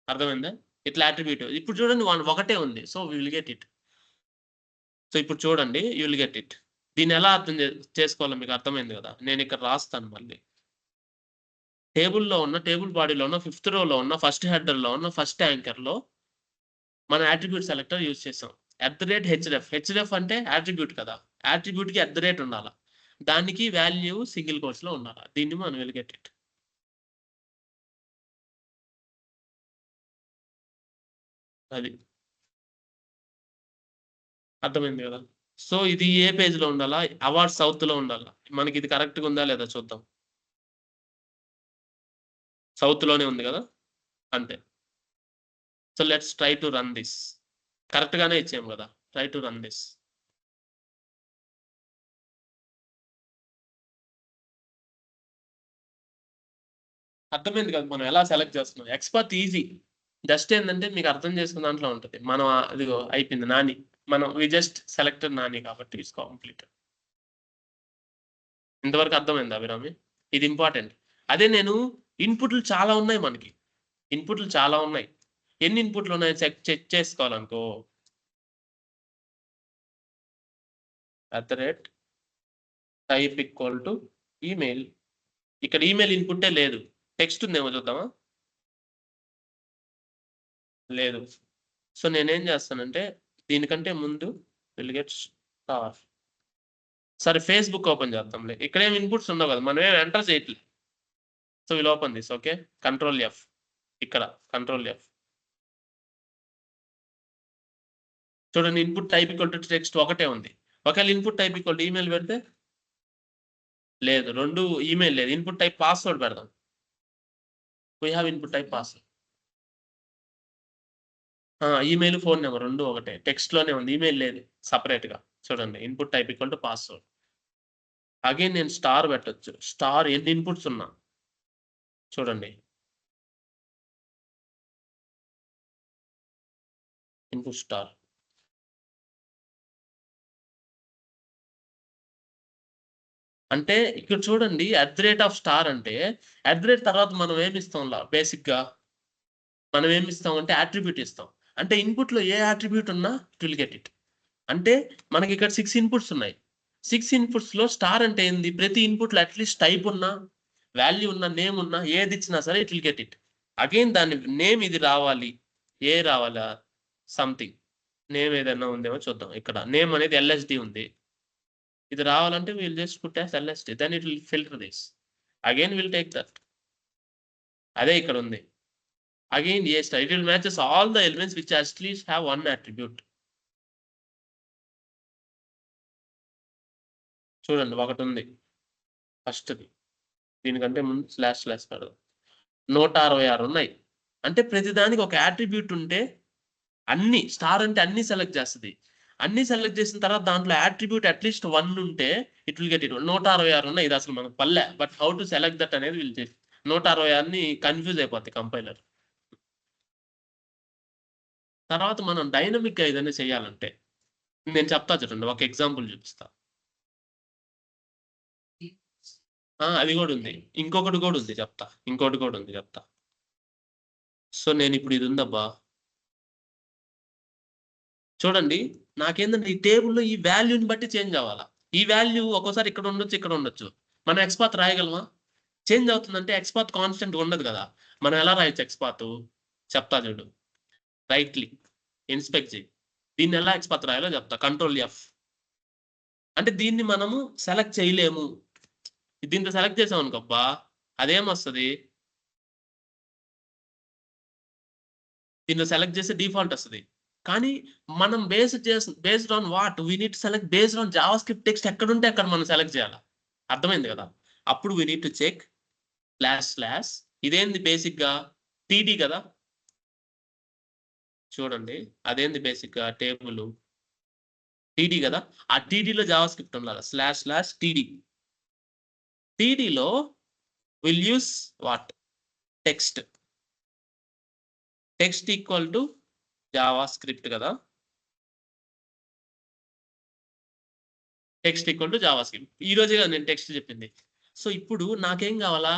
అర్థమైందా? ఇట్లా యాట్రిబ్యూట్. ఇప్పుడు చూడండి ఒకటే ఉంది. So we will get it. So ఇప్పుడు చూడండి యూ విల్ గెట్ ఇట్. దీన్ని ఎలా అర్థం చేసుకోవాలో మీకు అర్థమైంది కదా. నేను ఇక్కడ రాస్తాను మళ్ళీ. టేబుల్లో ఉన్న, టేబుల్ బాడీలో ఉన్న, 5th రోలో ఉన్న, ఫస్ట్ హెడర్లో ఉన్న, ఫస్ట్ యాంకర్లో మనం యాట్రిబ్యూట్ సెలెక్టర్ యూజ్ చేసాం. @href. హెచ్రెఫ్ అంటే యాట్రిబ్యూట్ కదా. యాట్రిబ్యూట్కి @ ఉండాలి. దానికి వాల్యూ సింగిల్ కోట్స్లో ఉండాలి. దీన్ని మనం విల్ గెట్ ఇట్. అది అర్థమైంది కదా. సో ఇది ఏ పేజ్లో ఉండాలా? అవార్డ్ సౌత్లో ఉండాలా. మనకి ఇది కరెక్ట్గా ఉందా లేదా చూద్దాం. సౌత్లోనే ఉంది కదా, అంతే. So let's try to run this. కరెక్ట్గానే ఇచ్చాము కదా. Try to run this. అర్థమైంది కదా మనం ఎలా సెలెక్ట్ చేస్తున్నాం. Expert easy. జస్ట్ ఏంటంటే మీకు అర్థం చేసుకున్న దాంట్లో ఉంటుంది. మనం అదిగో అయిపోయింది నాని. మనం వి జస్ట్ సెలెక్టెడ్ నాని కాబట్టి ఇట్స్ కంప్లీట్. ఇంతవరకు అర్థమైంది అభిరామి? ఇది ఇంపార్టెంట్. అదే నేను ఇన్పుట్లు చాలా ఉన్నాయి మనకి. ఇన్పుట్లు చాలా ఉన్నాయి. ఎన్ని ఇన్పుట్లు ఉన్నాయో చెక్ చేసుకోవాలనుకో, @type ఈక్వల్ టు ఈమెయిల్. ఇక్కడ ఈమెయిల్ ఇన్పుట్టే లేదు. టెక్స్ట్ ఉందేమో చూద్దామా? లేదు. సో నేనేం చేస్తానంటే దీనికంటే ముందు విల్ గెట్ స్టార్. సరే ఫేస్బుక్ ఓపెన్ చేద్దాంలే. ఇక్కడేం ఇన్పుట్స్ ఉండవు కదా, మనం ఏం ఎంటర్ చేయట్లేదు. So will open this. Okay, control F. ఇక్కడ కంట్రోల్ ఎఫ్. చూడండి input type equal to text ఒకటే ఉంది. ఒకవేళ input type equal to email పెడితే లేదు, 2 ఈమెయిల్ లేదు. ఇన్పుట్ టైప్ పాస్వర్డ్ పెడదాం. We have input type password. Email, phone number 2 ఒకటే. టెక్స్ట్లోనే ఉంది, ఈమెయిల్ లేదు సపరేట్గా. చూడండి input type equal to password. Again నేను స్టార్ పెట్టొచ్చు. స్టార్ ఎన్ని ఇన్పుట్స్ ఉన్నా చూడండి. Input star. అంటే ఇక్కడ చూడండి @స్టార్ అంటే తర్వాత మనం ఏమి ఇస్తాంలా బేసిక్గా మనం ఏమి ఇస్తాం అంటే యాట్రిబ్యూట్ ఇస్తాం. అంటే ఇన్పుట్లో ఏ యాట్రిబ్యూట్ ఉన్నా ఇట్ విల్ గెట్ ఇట్. అంటే మనకి ఇక్కడ 6 ఇన్పుట్స్ ఉన్నాయి. 6 ఇన్పుట్స్లో స్టార్ అంటే ఏంది? ప్రతి ఇన్పుట్లో అట్లీస్ట్ టైప్ ఉన్నా, వాల్యూ ఉన్నా, నేమ్ ఉన్నా, ఏది ఇచ్చినా సరే it will get it. Again దాని నేమ్ ఇది రావాలి. ఏ రావాలా? సంథింగ్ నేమ్ ఏదైనా ఉందేమో చూద్దాం. ఇక్కడ నేమ్ అనేది LSD ఉంది. ఇది రావాలంటే will just put as LSD. Then it will filter this. Again will take that. అదే ఇక్కడ ఉంది. Again a star. It will matches all the elements which at least have 1 attribute. చూడండి ఒకటి ఉంది ఫస్ట్ది. దీనికంటే ముందు స్లాష్ పెడదాం. 166 ఉన్నాయి. అంటే ప్రతిదానికి ఒక యాట్రిబ్యూట్ ఉంటే అన్ని స్టార్ అంటే అన్ని సెలెక్ట్ చేస్తుంది. అన్ని సెలెక్ట్ చేసిన తర్వాత దాంట్లో యాట్రిబ్యూట్ అట్లీస్ట్ 1 ఉంటే ఇట్ విల్ గెట్ ఇట్. 166 ఉన్నాయి. ఇది అసలు మనకు పల్లె. But how to select that అనేది వీళ్ళు చేసి 166ని కన్ఫ్యూజ్ అయిపోద్ది కంపైలర్. తర్వాత మనం డైనమిక్గా ఏదైనా చేయాలంటే నేను చెప్తా చూడండి, ఒక ఎగ్జాంపుల్ చూపిస్తా. అది కూడా ఉంది, ఇంకొకటి కూడా ఉంది చెప్తా, ఇంకోటి కూడా ఉంది చెప్తా. సో నేను ఇప్పుడు ఇది ఉందబ్బా చూడండి, నాకేంటంటే ఈ టేబుల్లో ఈ వాల్యూని బట్టి చేంజ్ అవ్వాలా. ఈ వాల్యూ ఒక్కోసారి ఇక్కడ ఉండొచ్చు, ఇక్కడ ఉండొచ్చు. మనం ఎక్స్పాత్ రాయగలమా? చేంజ్ అవుతుందంటే ఎక్స్పాత్ కాన్స్టెంట్ ఉండదు కదా. మనం ఎలా రాయొచ్చు ఎక్స్పాత్? చెప్తా చూడు. రైట్ క్లిక్, ఇన్స్పెక్ట్ చేయి. దీన్ని ఎలా ఎక్స్పాత్ రాయాలో చెప్తా. Control F. అంటే దీన్ని మనము సెలెక్ట్ చేయలేము. దీంతో సెలెక్ట్ చేసాం అనుకోబ్బా, అదేమొస్తుంది? దీనిలో సెలెక్ట్ చేస్తే డిఫాల్ట్ వస్తుంది. కానీ మనం based on what we need select based on Java script text ఎక్కడుంటే అక్కడ మనం సెలెక్ట్ చేయాలి. అర్థమైంది కదా? అప్పుడు వీ నీడ్ టు చెక్ // ఇదేంది బేసిక్ గా టీడీ కదా. చూడండి అదేంది బేసిక్ గా టేబుల్ టీడీ కదా. ఆ టీడీలో జావా స్క్రిప్ట్ ఉండాలి //td. టీడీలో will use what? Text equal to JavaScript కదా. Text equal to JavaScript. ఈ రోజే కదా నేను టెక్స్ట్ చెప్పింది. సో ఇప్పుడు నాకేం కావాలా?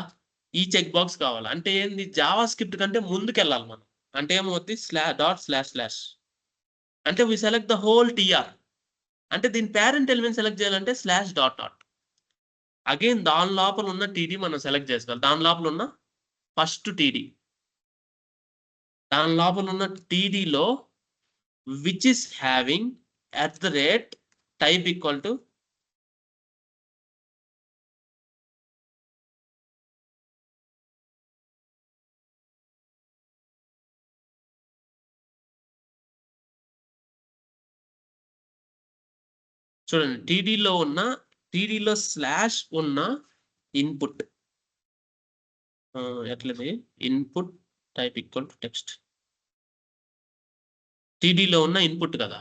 ఈ చెక్ బాక్స్ కావాలా. అంటే ఏంది? జావా స్క్రిప్ట్ కంటే ముందుకు వెళ్ళాలి మనం. అంటే ఏమవుతుంది? // అంటే we select the whole TR. అంటే దీని పేరెంట్ ఎలిమెంట్ సెలెక్ట్ చేయాలంటే /.. అగైన్ దాని లోపల ఉన్న టీడీ మనం సెలెక్ట్ చేసుకోవాలి. దాని లోపల ఉన్న ఫస్ట్ టీడీ, దాని లోపల ఉన్న టీడీలో which is having @type equal to చూడండి టీడీలో స్లాష్ ఉన్న ఇన్పుట్ ఎట్లది? Input type equal to text. టీడీలో ఉన్న ఇన్పుట్ కదా,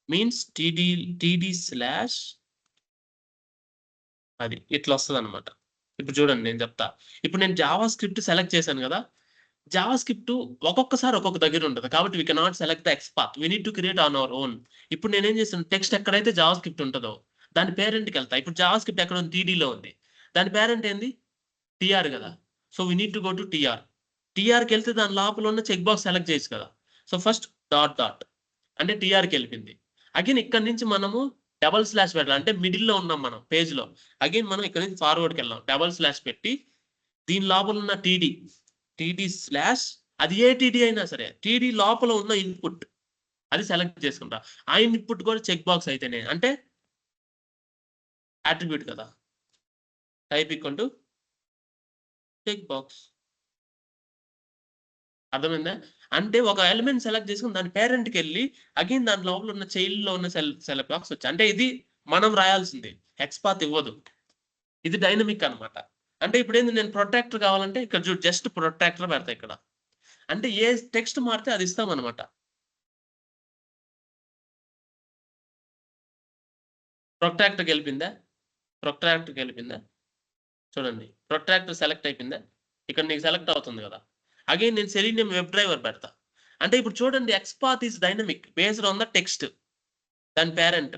మీన్స్ టీడీ స్లాష్ అది ఇట్లా వస్తుంది అనమాట. ఇప్పుడు చూడండి నేను చెప్తా. ఇప్పుడు నేను జావా స్క్రిప్ట్ సెలెక్ట్ చేశాను కదా. జావా స్క్రిప్ట్ ఒక్కొక్కసారి ఒక్కొక్క దగ్గర ఉంటుంది కాబట్టి we cannot select the XPath. We need to create on our own. ఇప్పుడు నేనేం చేస్తాను? టెక్స్ట్ ఎక్కడైతే జావా స్క్రిప్ట్ ఉంటుందో దాని పేరెంట్కి వెళ్తా. ఇప్పుడు జావా స్క్రిప్ట్ ఎక్కడ ఉంది? టీడీలో ఉంది. దాని పేరెంట్ ఏంది? టీఆర్ కదా. So we need to go to TR. టీఆర్కి వెళ్తే దాని లోపల ఉన్న చెక్ బాక్స్ సెలెక్ట్ చేయొచ్చు కదా. సో ఫస్ట్ డాట్ అంటే టీఆర్కి వెళ్ళింది. అగైన్ ఇక్కడ నుంచి మనము // పెట్టాలి. అంటే మిడిల్లో ఉన్నాం మనం పేజ్లో. అగైన్ మనం ఇక్కడ నుంచి ఫార్వర్డ్కి వెళ్ళాం. // పెట్టి దీని లోపల ఉన్న టీడీ అది ఏ టీడీ అయినా సరే టీడీ లోపల ఉన్న ఇన్పుట్ అది సెలెక్ట్ చేసుకుంటా. ఆ ఇన్పుట్ కూడా చెక్ బాక్స్ అయితేనే, అంటే అట్రిబ్యూట్ కదా. Type equal to check box. అర్థమైందా? అంటే ఒక ఎలిమెంట్ సెలెక్ట్ చేసుకుని దాని పేరెంట్కి వెళ్ళి అగైన్ దాని లోపల ఉన్న చైల్డ్లో ఉన్న సెలెక్ట్ బాక్స్ వచ్చి, అంటే ఇది మనం రాయాల్సింది, ఎక్స్పాత్ ఇవ్వదు. ఇది డైనమిక్ అనమాట. అంటే ఇప్పుడు ఏంది? నేను ప్రొట్రాక్టర్ కావాలంటే ఇక్కడ చూడు, జస్ట్ ప్రొట్రాక్టర్ పెడతా ఇక్కడ. అంటే ఏ టెక్స్ట్ మారితే అది ఇస్తాం అనమాట. ప్రొట్రాక్టర్కి వెళ్ళిపోయిందా? చూడండి ప్రొట్రాక్టర్ సెలెక్ట్ అయిపోయిందా? ఇక్కడ నీకు సెలెక్ట్ అవుతుంది కదా. అగైన్ నేను సెలీనియం వెబ్ డ్రైవర్ పెడతా. అంటే ఇప్పుడు చూడండి XPath is dynamic based on the text, దాని పేరెంట్.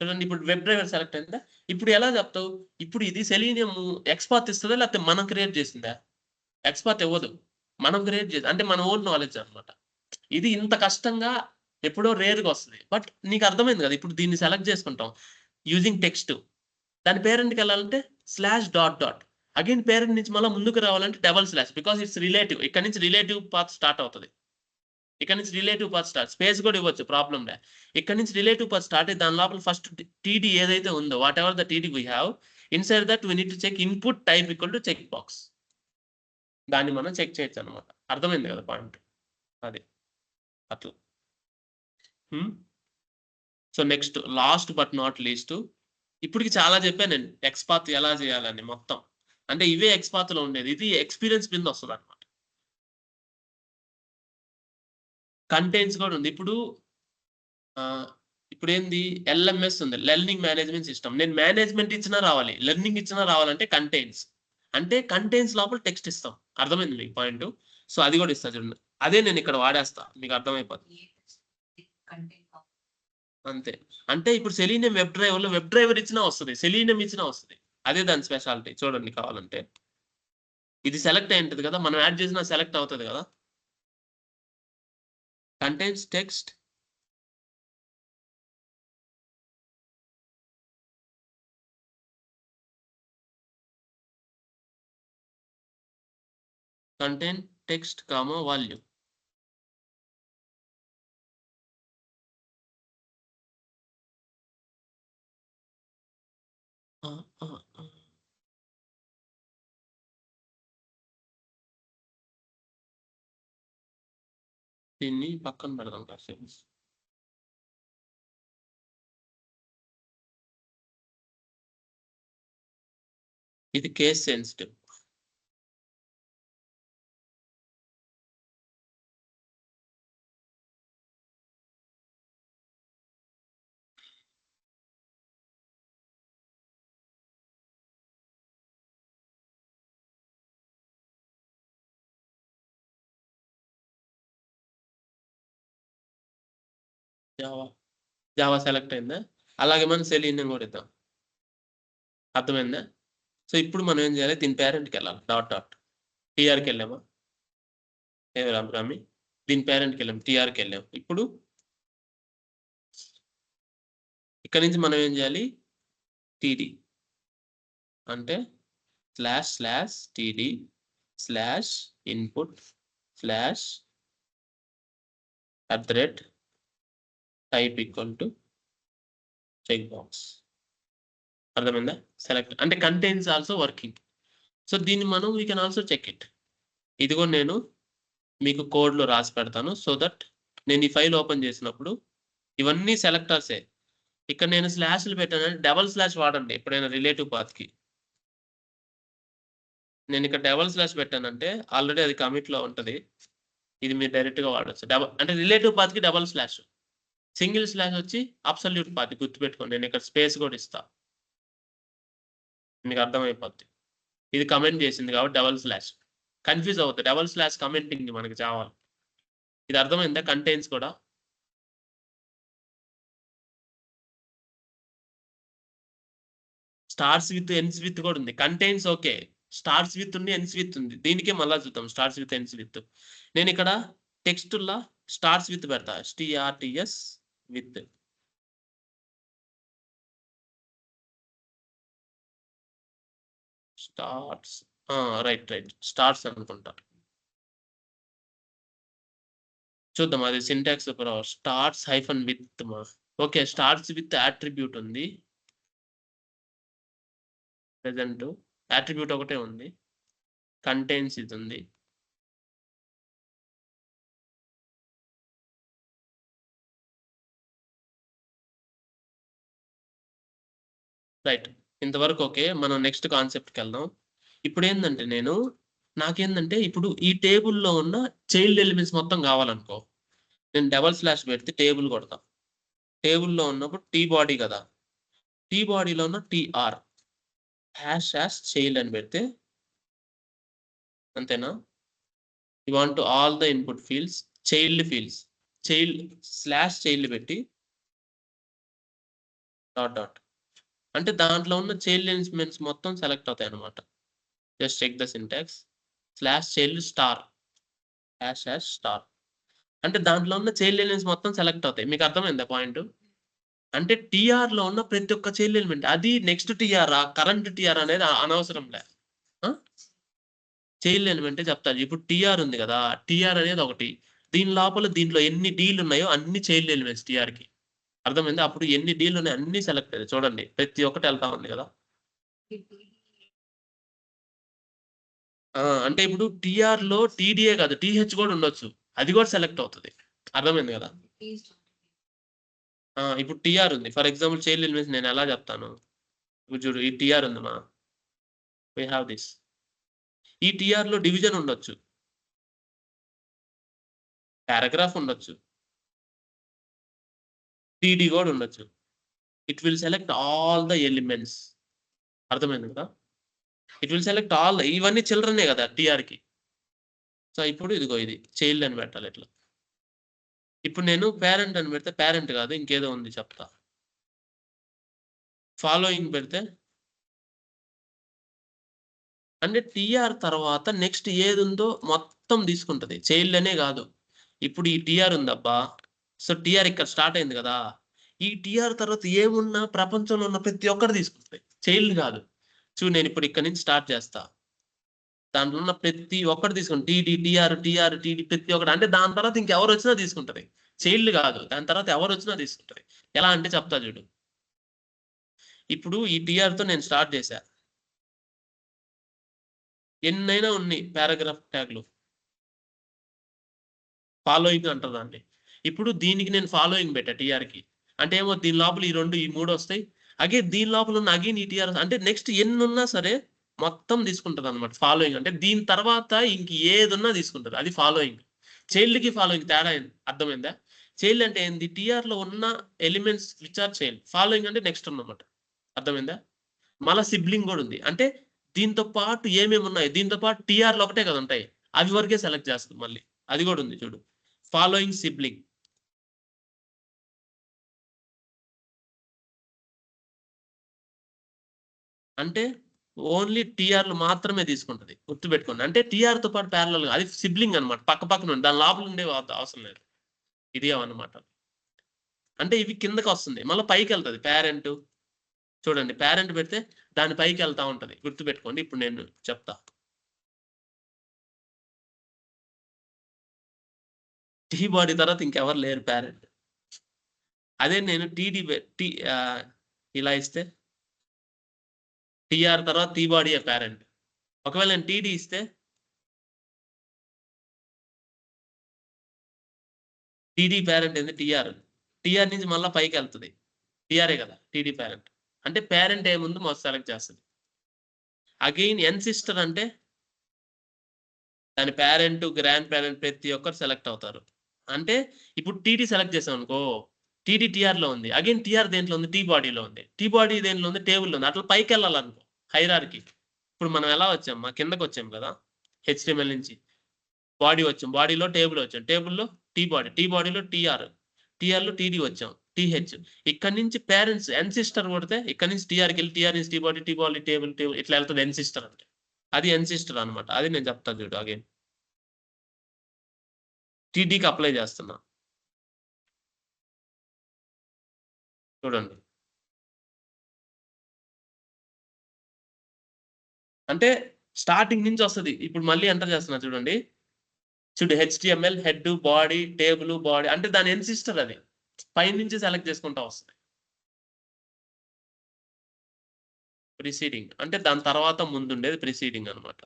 చూడండి ఇప్పుడు వెబ్ డ్రైవర్ సెలెక్ట్ అయిందా. ఇప్పుడు ఎలా చెప్తావు? ఇప్పుడు ఇది సెలీనియం ఎక్స్పాత్ ఇస్తుందా లేకపోతే మనం క్రియేట్ చేసిందా? ఎక్స్పాత్ ఇవ్వదు, మనం క్రియేట్ చేసి, అంటే మన ఓన్ నాలెడ్జ్ అనమాట. ఇది ఇంత కష్టంగా ఎప్పుడో రేర్గా వస్తుంది. బట్ నీకు అర్థమైంది కదా. ఇప్పుడు దీన్ని సెలెక్ట్ చేసుకుంటాం యూజింగ్ టెక్స్ట్. దాని పేరెంట్కి వెళ్ళాలంటే /.. అగైన్ పేరెంట్ నుంచి మళ్ళీ ముందుకు రావాలంటే // బికాస్ ఇట్స్ రిలేటివ్. ఇక్కడ నుంచి రిలేటివ్ పాత్ స్టార్ట్ అవుతుంది. స్పేస్ కూడా ఇవ్వచ్చు, ప్రాబ్లం లే. ఇక్కడ నుంచి రిలేటివ్ పాత్ స్టార్ట్ అయ్యి దాని లోపల ఫస్ట్ టీడీ ఏదైతే ఉందో whatever the TD we have inside that we need to check input type equal to check box. దాన్ని మనం చెక్ చేయొచ్చు అనమాట. అర్థమైంది కదా పాయింట్? అది అట్లా. So next last but not least, ఇప్పటికి చాలా చెప్పాను నేను ఎక్స్పాత్ ఎలా చేయాలని మొత్తం. అంటే ఇవే ఎక్స్పాత్లో ఉండేది. ఇది ఎక్స్పీరియన్స్ మీద వస్తుంది అనమాట. కంటెంట్స్ కూడా ఉంది. ఇప్పుడు ఏంది? LMS ఉంది, లెర్నింగ్ మేనేజ్మెంట్ సిస్టమ్. నేను మేనేజ్మెంట్ ఇచ్చినా రావాలి, లెర్నింగ్ ఇచ్చినా రావాలంటే కంటెంట్స్. అంటే కంటెంట్స్ లోపల టెక్స్ట్ ఇస్తాం. అర్థమైంది మీకు పాయింట్? సో అది కూడా ఇస్తా చూడండి. అదే నేను ఇక్కడ వాడేస్తా, మీకు అర్థమైపోతుంది అంతే. అంటే ఇప్పుడు సెలీనియం వెబ్ డ్రైవర్ ఇచ్చినా వస్తుంది, సెలీనియం ఇచ్చినా వస్తుంది. అదే దాని స్పెషాలిటీ. చూడండి కావాలంటే ఇది సెలెక్ట్ అయింటది కదా, మనం యాడ్ చేసినా సెలెక్ట్ అవుతుంది కదా. Contains text contain text comma value. దీన్ని పక్కన పెడదాం కాసేపు. ఇది కేస్ సెన్సిటివ్. జావా సెలెక్ట్ అయిందా? అలాగే మనం సెలీనియం కూడా ఇద్దాం. అర్థమైందా? సో ఇప్పుడు మనం ఏం చేయాలి, దీని పేరెంట్కి వెళ్ళాలి. డాట్ టీఆర్కి వెళ్ళామా, రామి దీని పేరెంట్కి వెళ్ళాం, టీఆర్కి వెళ్ళాం. ఇప్పుడు ఇక్కడ నుంచి మనం ఏం చేయాలి, టీడీ అంటే //td /input /type equal to check box. అర్థమైందా? సెలెక్ట్ అంటే కంటైన్స్ ఆల్సో వర్కింగ్. సో దీన్ని మనం we can also check it. ఇది కూడా నేను మీకు కోడ్లో రాసి పెడతాను, సో దట్ నేను ఈ ఫైల్ ఓపెన్ చేసినప్పుడు ఇవన్నీ సెలెక్టర్సే. ఇక్కడ నేను స్లాష్లు పెట్టానంటే డబల్ స్లాష్ వాడండి ఎప్పుడైనా రిలేటివ్ పాత్కి. నేను ఇక్కడ డబల్ స్లాష్ పెట్టానంటే ఆల్రెడీ అది కమిట్లో ఉంటుంది, ఇది మీరు డైరెక్ట్గా వాడచ్చు. అంటే రిలేటివ్ పాత్కి డబల్ స్లాష్, సింగిల్ స్లాష్ వచ్చి అబ్సల్యూట్ పాత్. గుర్తుపెట్టుకోండి, నేను ఇక్కడ స్పేస్ కూడా ఇస్తా, మీకు అర్థమైపోద్ది. ఇది కమెంట్ చేసింది కాబట్టి డబల్ స్లాష్. కన్ఫ్యూజ్ అవుతుంది, డబల్ స్లాష్ కమెంటింగ్ మనకి చావాలి. ఇది అర్థమైందా? కంటైన్స్ కూడా స్టార్స్ విత్ ఎన్స్ విత్ కూడా ఉంది. కంటైన్స్ ఓకే, స్టార్స్ విత్ ఉంది, ఎన్స్ విత్ ఉంది. దీనికే మళ్ళా చూద్దాం స్టార్స్ విత్ ఎన్స్ విత్. నేను ఇక్కడ టెక్స్టుల్లో స్టార్స్ విత్ పెడతా, STRTS with. Stars right stars అనుకుంటా. చూద్దాం అది సింటాక్స్ స్టార్స్ హైఫన్ విత్ మా. ఓకే, స్టార్స్ విత్ అట్రిబ్యూట్ ఉంది, ప్రెజెంట్ అట్రిబ్యూట్ ఒకటే ఉంది, కంటైన్స్ ఇది ఉంది. రైట్, ఇంతవరకు ఓకే. మనం నెక్స్ట్ కాన్సెప్ట్కి వెళ్దాం. ఇప్పుడు ఏంటంటే నాకేందంటే ఇప్పుడు ఈ టేబుల్లో ఉన్న చైల్డ్ ఎలిమెంట్స్ మొత్తం కావాలనుకో, నేను డబల్ స్లాష్ పెడితే టేబుల్ కొడతా. టేబుల్లో ఉన్నప్పుడు టీ బాడీ కదా, టీ బాడీలో ఉన్న TR ## చైల్డ్ అని పెడితే అంతేనా. You want all the input fields child /child పెట్టి డాట్ అంటే దాంట్లో ఉన్న చైల్డ్ ఎలిమెంట్స్ మొత్తం సెలెక్ట్ అవుతాయి అనమాట. Just check the syntax /chaild *#* అంటే దాంట్లో ఉన్న చైల్డ్ ఎలిమెంట్స్ మొత్తం సెలెక్ట్ అవుతాయి. మీకు అర్థమైందా పాయింట్? అంటే TR లో ఉన్న ప్రతి ఒక్క చైల్డ్ ఎలిమెంట్, అది నెక్స్ట్ TR కరెంట్ TR అనేది అనవసరం లే. చైల్డ్ ఎలిమెంటే చెప్తారు. ఇప్పుడు TR ఉంది కదా, TR అనేది ఒకటి, దీని లోపల దీంట్లో ఎన్ని డీలు ఉన్నాయో అన్ని చైల్డ్ ఎలిమెంట్స్ TRకి. అర్థమైంది? అప్పుడు ఎన్ని డీలు ఉన్నాయి అన్ని సెలెక్ట్ అయ్యాయి. చూడండి ప్రతి ఒక్కటి వెళ్తా ఉంది కదా. అంటే ఇప్పుడు TR లో TDA కాదు TH కూడా ఉండొచ్చు, అది కూడా సెలెక్ట్ అవుతుంది. అర్థమైంది కదా. ఇప్పుడు TR ఉంది, ఫర్ ఎగ్జాంపుల్ చైల్డ్ ఎలిమెంట్స్ నేను ఎలా చెప్తాను, ఇప్పుడు చూడు ఈ TR ఉంది మా, we have this. ఈ TR లో డివిజన్ ఉండొచ్చు, పారాగ్రాఫ్ ఉండొచ్చు, TD కూడా ఉండొచ్చు. It will select all the elements. అర్థమైంది కదా. ఇట్ విల్ సెలెక్ట్ ఆల్, ఇవన్నీ చిల్డ్రనే కదా TRకి. సో ఇప్పుడు ఇదిగో ఇది చైల్డ్ అని పెట్టాలి ఇట్లా. ఇప్పుడు నేను పేరెంట్ అని పెడితే పేరెంట్ కాదు ఇంకేదో ఉంది చెప్తా. ఫాలోయింగ్ పెడితే అంటే టీఆర్ తర్వాత నెక్స్ట్ ఏది ఉందో మొత్తం తీసుకుంటది. చైల్డ్ అనే కాదు. ఇప్పుడు ఈ టీఆర్ ఉందబ్బా. సో టీఆర్ ఇక్కడ స్టార్ట్ అయింది కదా. ఈ టీఆర్ తర్వాత ఏమున్నా ప్రపంచంలో ఉన్న ప్రతి ఒక్కటి తీసుకుంటది. చైల్డ్ కాదు. చూడు నేను ఇప్పుడు ఇక్కడ నుంచి స్టార్ట్ చేస్తా. దాంట్లో ఉన్న ప్రతి ఒక్కటి తీసుకుంటుంది. టీడీ, టీఆర్, టీడీ ప్రతి ఒక్కటి. అంటే దాని తర్వాత ఇంకెవరు వచ్చినా తీసుకుంటది. చైల్డ్ కాదు. దాని తర్వాత ఎవరు వచ్చినా తీసుకుంటది. ఎలా అంటే చెప్తా చూడు. ఇప్పుడు ఈ టీఆర్ తో నేను స్టార్ట్ చేశా. ఎన్నైనా ఉన్నాయి పారాగ్రాఫ్ ట్యాగ్లు. ఫాలోయింగ్ అంటారు దాన్ని. ఇప్పుడు దీనికి నేను ఫాలోయింగ్ పెట్టా టీఆర్కి. అంటే ఏమో దీని లోపల ఈ 2, ఈ 3 వస్తాయి. అగైన్ దీని లోపల ఉన్న అగైన్ ఈ టీఆర్ అంటే నెక్స్ట్ ఎన్ని ఉన్నా సరే మొత్తం తీసుకుంటది అనమాట. ఫాలోయింగ్ అంటే దీని తర్వాత ఇంక ఏదున్నా తీసుకుంటది. అది ఫాలోయింగ్. చైల్డ్కి ఫాలోయింగ్ తేడా అర్థమైందా? చైల్డ్ అంటే ఏంది? టీఆర్ లో ఉన్న elements which are child. Following అంటే నెక్స్ట్ ఉన్నమాట. అర్థమైందా? మళ్ళా సిబ్లింగ్ కూడా ఉంది. అంటే దీంతో పాటు ఏమేమి ఉన్నాయి? దీంతో పాటు టీఆర్ లో ఒకటే కదా ఉంటాయి. అవి వరకే సెలెక్ట్ చేస్తుంది మళ్ళీ. అది కూడా ఉంది చూడు. Following sibling. అంటే ఓన్లీ టీఆర్లు మాత్రమే తీసుకుంటది. గుర్తుపెట్టుకోండి. అంటే టీఆర్ తో పాటు ప్యారలల్ అది సిబ్లింగ్ అనమాట. పక్క పక్కన దాని లోపల ఉండే అవసరం లేదు. ఇది అనమాట. అంటే ఇవి కిందకి వస్తుంది. మళ్ళీ పైకి వెళ్తుంది. పేరెంట్ చూడండి. పేరెంట్ పెడితే దాని పైకి వెళ్తా ఉంటది. గుర్తుపెట్టుకోండి. ఇప్పుడు నేను చెప్తా. టీ బాడీ తర్వాత ఇంకెవరు లేరు పేరెంట్. అదే నేను టీడీ ఇలా ఇస్తే టీఆర్ తర్వాత టీ బాడీ పేరెంట్. ఒకవేళ నేను టీడీ ఇస్తే టీడీ పేరెంట్ ఏంది? టీఆర్. టీఆర్ నుంచి మళ్ళీ పైకి వెళ్తుంది. టీఆర్ఏ కదా టీడీ పేరెంట్. అంటే పేరెంట్ ఏముందో మొత్తం సెలెక్ట్ చేస్తుంది. అగైన్ ఎన్సిస్టర్ అంటే దాని పేరెంట్, గ్రాండ్ పేరెంట్ ప్రతి ఒక్కరు సెలెక్ట్ అవుతారు. అంటే ఇప్పుడు టీడీ సెలెక్ట్ చేసాం అనుకో. టీడీ టీఆర్ లో ఉంది. అగైన్ టీఆర్ దేంట్లో ఉంది? టీ బాడీలో ఉంది. టీ బాడీ దేంట్లో ఉంది? టేబుల్లో ఉంది. అట్లా పైకి వెళ్ళాలనుకో హైరార్కీ. ఇప్పుడు మనం ఎలా వచ్చాం? మా కిందకి వచ్చాం కదా హెచ్టిఎంఎల్ నుంచి. బాడీ వచ్చాం. బాడీలో టేబుల్ వచ్చాం. టేబుల్లో టీ బాడీ. టీ బాడీలో టీఆర్. టీఆర్ లో టీడీ వచ్చాం. టీహెచ్. ఇక్కడ నుంచి పేరెంట్స్ ఎన్సిస్టర్ కొడితే ఇక్కడ నుంచి టీఆర్కి వెళ్ళి టీఆర్ నుంచి టీ బాడీ టేబుల్ ఇట్లా వెళ్తుంది ఎన్సిస్టర్ అంటే. అది ఎన్సిస్టర్ అనమాట. అది నేను చెప్తాను చూడు అగైన్. టీడీకి అప్లై చేస్తున్నా. చూడండి. అంటే స్టార్టింగ్ నుంచి వస్తుంది. ఇప్పుడు మళ్ళీ ఎంటర్ చేస్తున్నా చూడండి. చూడు HTML head body table body అంటే దాని ఎన్సిస్టర్ అది పై నుంచి సెలెక్ట్ చేసుకుంటా వస్తుంది. ప్రిసీడింగ్ అంటే దాని తర్వాత ముందుండేది ప్రిసీడింగ్ అనమాట.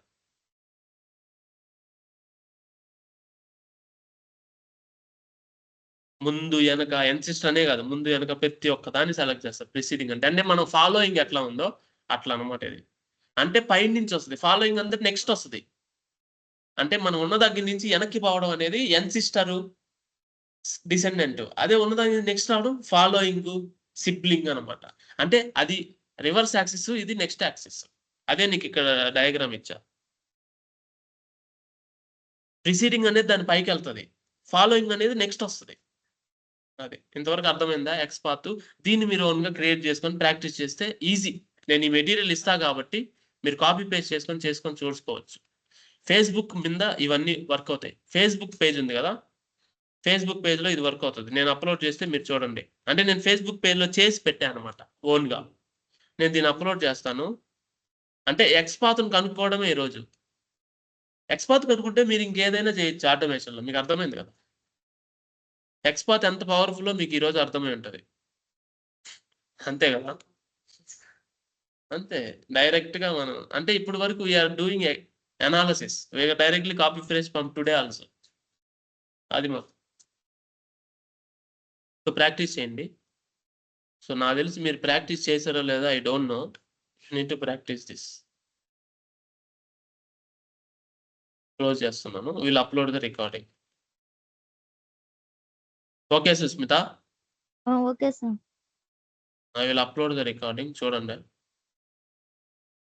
ముందు వెనక ఎన్సిస్టర్ అనే కాదు ముందు వెనక ప్రతి ఒక్క దాన్ని సెలెక్ట్ చేస్తారు ప్రిసీడింగ్ అంటే. అంటే మనం ఫాలోయింగ్ ఎట్లా ఉందో అట్లా అనమాట ఇది. అంటే పై నుంచి వస్తుంది. ఫాలోయింగ్ అంటే నెక్స్ట్ వస్తుంది. అంటే మనం ఉన్న దగ్గర నుంచి వెనక్కి పోవడం అనేది ఎన్సిస్టర్ డిసెండెంట్. అదే ఉన్నదాన్ని నెక్స్ట్ రావడం ఫాలోయింగ్ సిబ్లింగ్ అనమాట. అంటే అది రివర్స్ యాక్సిస్, ఇది నెక్స్ట్ యాక్సిస్. అదే నీకు ఇక్కడ డయాగ్రామ్ ఇచ్చా. ప్రిసీడింగ్ అనేది దాని పైకి వెళ్తుంది. ఫాలోయింగ్ అనేది నెక్స్ట్ వస్తుంది. అది ఇంతవరకు అర్థమైందా? X path. దీన్ని మీరు ఓన్గా క్రియేట్ చేసుకొని ప్రాక్టీస్ చేస్తే ఈజీ. నేను ఈ మెటీరియల్ ఇస్తా కాబట్టి మీరు కాపీ పేస్ట్ చేసుకొని చూసుకోవచ్చు. ఫేస్బుక్ మీద ఇవన్నీ వర్క్ అవుతాయి. ఫేస్బుక్ పేజ్ ఉంది కదా, ఫేస్బుక్ పేజ్లో ఇది వర్క్ అవుతుంది. నేను అప్లోడ్ చేస్తే మీరు చూడండి. అంటే నేను ఫేస్బుక్ పేజ్లో చేసి పెట్టాను అనమాట ఓన్గా. నేను దీన్ని అప్లోడ్ చేస్తాను. అంటే ఎక్స్పాత్ను కనుక్కోవడమే ఈరోజు. ఎక్స్పాత్ కనుక్కుంటే మీరు ఇంకేదైనా చేయొచ్చు ఆటోమేషన్లో. మీకు అర్థమైంది కదా. ఎక్స్పాత్ ఎంత పవర్ఫుల్లో మీకు ఈరోజు అర్థమై ఉంటుంది. అంతే కదా. అంతే డైరెక్ట్గా మనం అంటే ఇప్పుడు వరకు we are doing analysis. We are directly copy paste from today also. అది మాకు. సో ప్రాక్టీస్ చేయండి. సో నాకు తెలిసి మీరు ప్రాక్టీస్ చేశారో లేదో I don't know. Need to practice this. Close చేస్తున్నాను. Will upload the recording. Okay Susmita. Okay sir. I will upload the recording. చూడండి.